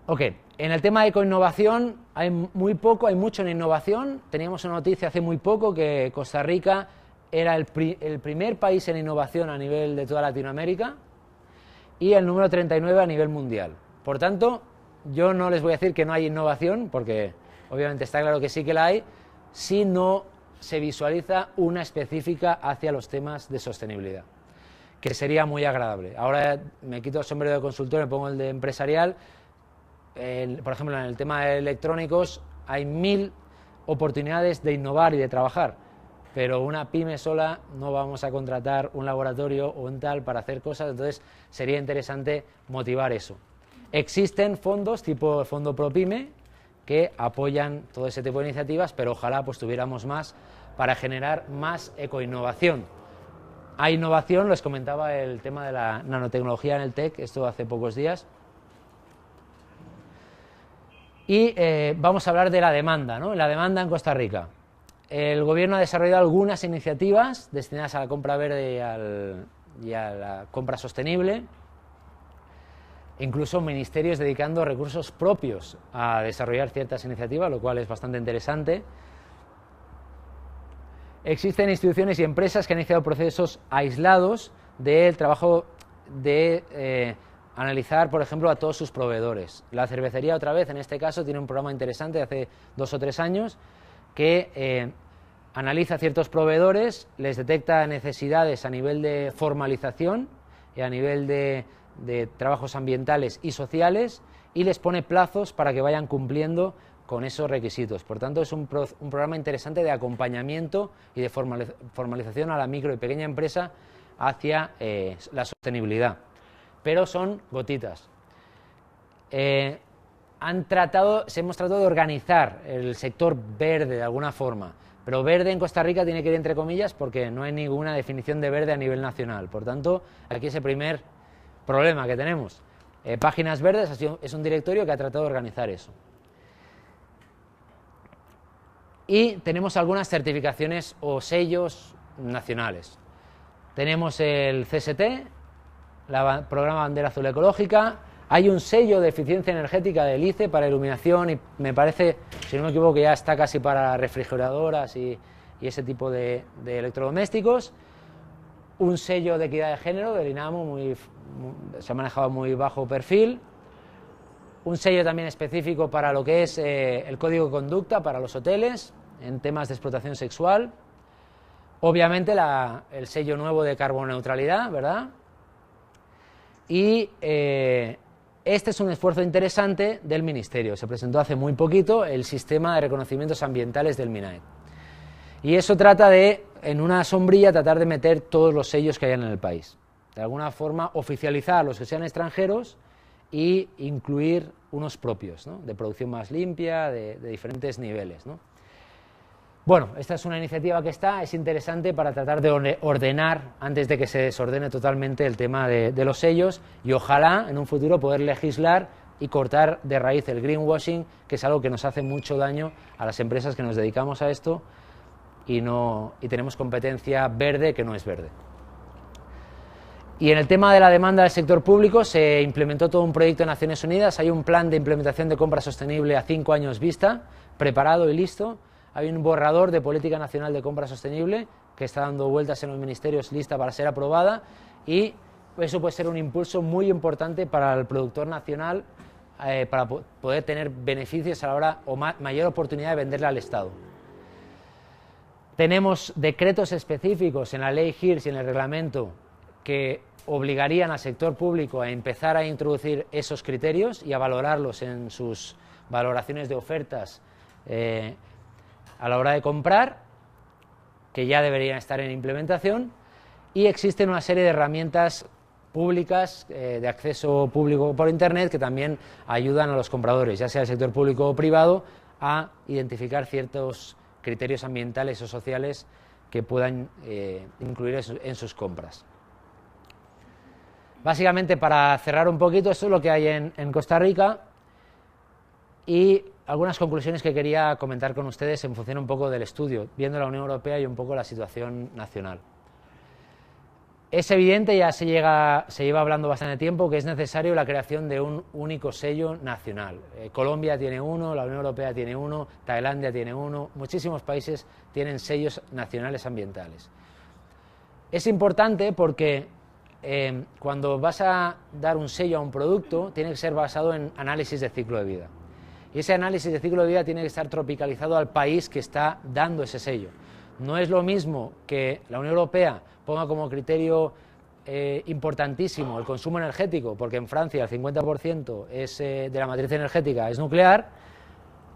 Ok, en el tema de ecoinnovación hay muy poco, hay mucho en innovación. Teníamos una noticia hace muy poco que Costa Rica era el primer país en innovación a nivel de toda Latinoamérica y el número 39 a nivel mundial. Por tanto, yo no les voy a decir que no hay innovación, porque obviamente está claro que sí que la hay, si no se visualiza una específica hacia los temas de sostenibilidad, que sería muy agradable. Ahora me quito el sombrero de consultor, me pongo el de empresarial. Por ejemplo, en el tema de electrónicos hay 1000 oportunidades de innovar y de trabajar, pero una pyme sola no vamos a contratar un laboratorio o un tal para hacer cosas, entonces sería interesante motivar eso. Existen fondos tipo el Fondo ProPyme que apoyan todo ese tipo de iniciativas, pero ojalá pues tuviéramos más para generar más ecoinnovación. Hay innovación, les comentaba el tema de la nanotecnología en el TEC, esto hace pocos días. Y vamos a hablar de la demanda, ¿no? La demanda en Costa Rica. El gobierno ha desarrollado algunas iniciativas destinadas a la compra verde y a la compra sostenible, incluso ministerios dedicando recursos propios a desarrollar ciertas iniciativas, lo cual es bastante interesante. Existen instituciones y empresas que han iniciado procesos aislados del trabajo de analizar, por ejemplo, a todos sus proveedores. La cervecería, otra vez, en este caso, tiene un programa interesante de hace 2 o 3 años que analiza ciertos proveedores, les detecta necesidades a nivel de formalización y a nivel de trabajos ambientales y sociales y les pone plazos para que vayan cumpliendo con esos requisitos. Por tanto, es un programa interesante de acompañamiento y de formalización a la micro y pequeña empresa hacia la sostenibilidad. Pero son gotitas. Hemos tratado de organizar el sector verde de alguna forma, pero verde en Costa Rica tiene que ir entre comillas porque no hay ninguna definición de verde a nivel nacional. Por tanto, aquí es el primer problema que tenemos. Páginas Verdes es un directorio que ha tratado de organizar eso. Y tenemos algunas certificaciones o sellos nacionales. Tenemos el CST, Programa Bandera Azul Ecológica. Hay un sello de eficiencia energética del ICE para iluminación y me parece, si no me equivoco, ya está casi para refrigeradoras y ese tipo de electrodomésticos. Un sello de equidad de género del INAMO, se ha manejado muy bajo perfil. Un sello también específico para lo que es el código de conducta para los hoteles en temas de explotación sexual. Obviamente el sello nuevo de carboneutralidad, ¿verdad? Y este es un esfuerzo interesante del Ministerio. Se presentó hace muy poquito el sistema de reconocimientos ambientales del MINAET. Y eso trata de, en una sombrilla, tratar de meter todos los sellos que hayan en el país. De alguna forma, oficializar los que sean extranjeros y incluir unos propios, ¿no? De producción más limpia, de diferentes niveles, ¿no? Bueno, esta es una iniciativa que es interesante para tratar de ordenar antes de que se desordene totalmente el tema de los sellos y ojalá en un futuro poder legislar y cortar de raíz el greenwashing, que es algo que nos hace mucho daño a las empresas que nos dedicamos a esto y tenemos competencia verde que no es verde. Y en el tema de la demanda del sector público se implementó todo un proyecto de Naciones Unidas, hay un plan de implementación de compra sostenible a 5 años vista, preparado y listo, hay un borrador de política nacional de compra sostenible que está dando vueltas en los ministerios, lista para ser aprobada, y eso puede ser un impulso muy importante para el productor nacional para poder tener beneficios a la hora o mayor oportunidad de venderle al Estado. Tenemos decretos específicos en la ley GIRS y en el reglamento que obligarían al sector público a empezar a introducir esos criterios y a valorarlos en sus valoraciones de ofertas a la hora de comprar, que ya deberían estar en implementación, y existen una serie de herramientas públicas de acceso público por Internet que también ayudan a los compradores, ya sea el sector público o privado, a identificar ciertos criterios ambientales o sociales que puedan incluir en sus compras. Básicamente, para cerrar un poquito, esto es lo que hay en Costa Rica y algunas conclusiones que quería comentar con ustedes en función un poco del estudio, viendo la Unión Europea y un poco la situación nacional. Es evidente, ya se lleva hablando bastante tiempo, que es necesario la creación de un único sello nacional. Colombia tiene uno, la Unión Europea tiene uno, Tailandia tiene uno, muchísimos países tienen sellos nacionales ambientales. Es importante porque cuando vas a dar un sello a un producto, tiene que ser basado en análisis de ciclo de vida. Y ese análisis de ciclo de vida tiene que estar tropicalizado al país que está dando ese sello. No es lo mismo que la Unión Europea ponga como criterio importantísimo el consumo energético, porque en Francia el 50% de la matriz energética es nuclear,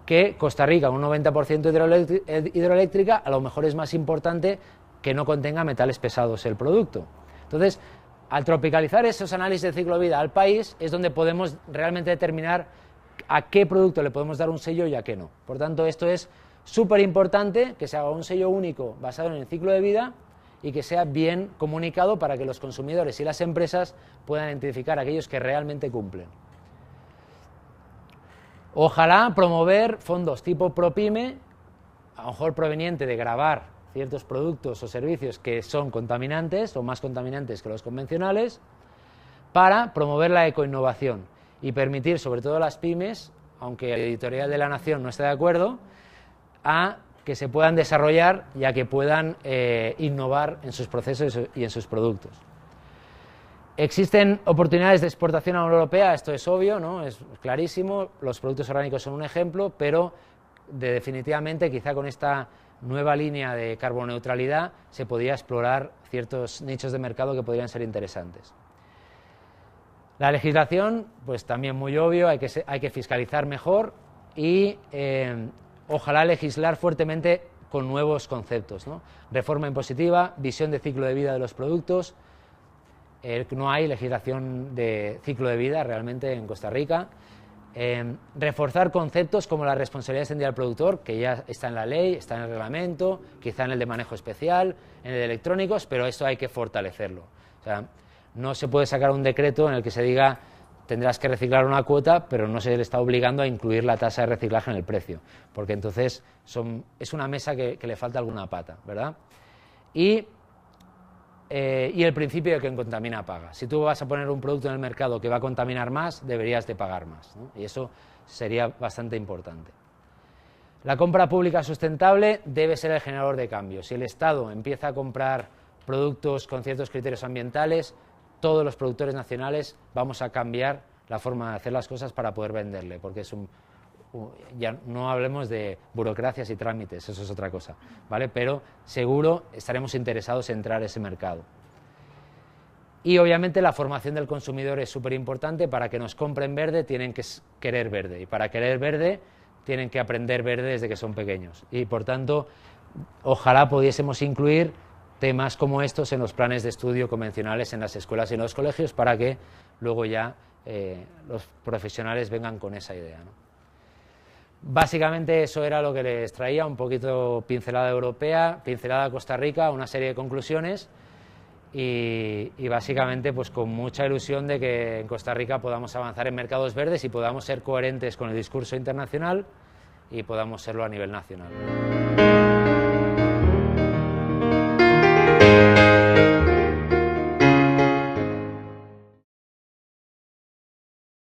que Costa Rica un 90% hidroeléctrica, a lo mejor es más importante que no contenga metales pesados el producto. Entonces, al tropicalizar esos análisis de ciclo de vida al país, es donde podemos realmente determinar a qué producto le podemos dar un sello y a qué no. Por tanto, esto es súper importante, que se haga un sello único basado en el ciclo de vida y que sea bien comunicado para que los consumidores y las empresas puedan identificar a aquellos que realmente cumplen. Ojalá promover fondos tipo ProPyme, a lo mejor proveniente de gravar ciertos productos o servicios que son contaminantes o más contaminantes que los convencionales, para promover la ecoinnovación y permitir, sobre todo a las pymes, aunque el editorial de La Nación no esté de acuerdo, a que se puedan desarrollar y a que puedan innovar en sus procesos y en sus productos. Existen oportunidades de exportación a la Unión Europea, esto es obvio, ¿no? Es clarísimo, los productos orgánicos son un ejemplo, pero definitivamente quizá con esta nueva línea de carboneutralidad se podría explorar ciertos nichos de mercado que podrían ser interesantes. La legislación, pues también muy obvio, hay que fiscalizar mejor y ojalá legislar fuertemente con nuevos conceptos, ¿no? Reforma impositiva, visión de ciclo de vida de los productos. No hay legislación de ciclo de vida realmente en Costa Rica. Reforzar conceptos como la responsabilidad extendida al productor, que ya está en la ley, está en el reglamento, quizá en el de manejo especial, en el de electrónicos, pero esto hay que fortalecerlo. O sea, no se puede sacar un decreto en el que se diga tendrás que reciclar una cuota, pero no se le está obligando a incluir la tasa de reciclaje en el precio, porque entonces es una mesa que le falta alguna pata, ¿verdad? Y el principio de quien contamina paga. Si tú vas a poner un producto en el mercado que va a contaminar más, deberías de pagar más, ¿no? Y eso sería bastante importante. La compra pública sustentable debe ser el generador de cambio. Si el Estado empieza a comprar productos con ciertos criterios ambientales, todos los productores nacionales vamos a cambiar la forma de hacer las cosas para poder venderle, porque ya no hablemos de burocracias y trámites, eso es otra cosa, ¿vale? Pero seguro estaremos interesados en entrar a ese mercado. Y obviamente la formación del consumidor es súper importante. Para que nos compren verde tienen que querer verde, y para querer verde tienen que aprender verde desde que son pequeños. Y por tanto, ojalá pudiésemos incluir temas como estos en los planes de estudio convencionales en las escuelas y en los colegios, para que luego ya los profesionales vengan con esa idea, ¿no? Básicamente eso era lo que les traía, un poquito pincelada europea, pincelada Costa Rica, una serie de conclusiones, y básicamente pues con mucha ilusión de que en Costa Rica podamos avanzar en mercados verdes y podamos ser coherentes con el discurso internacional y podamos serlo a nivel nacional.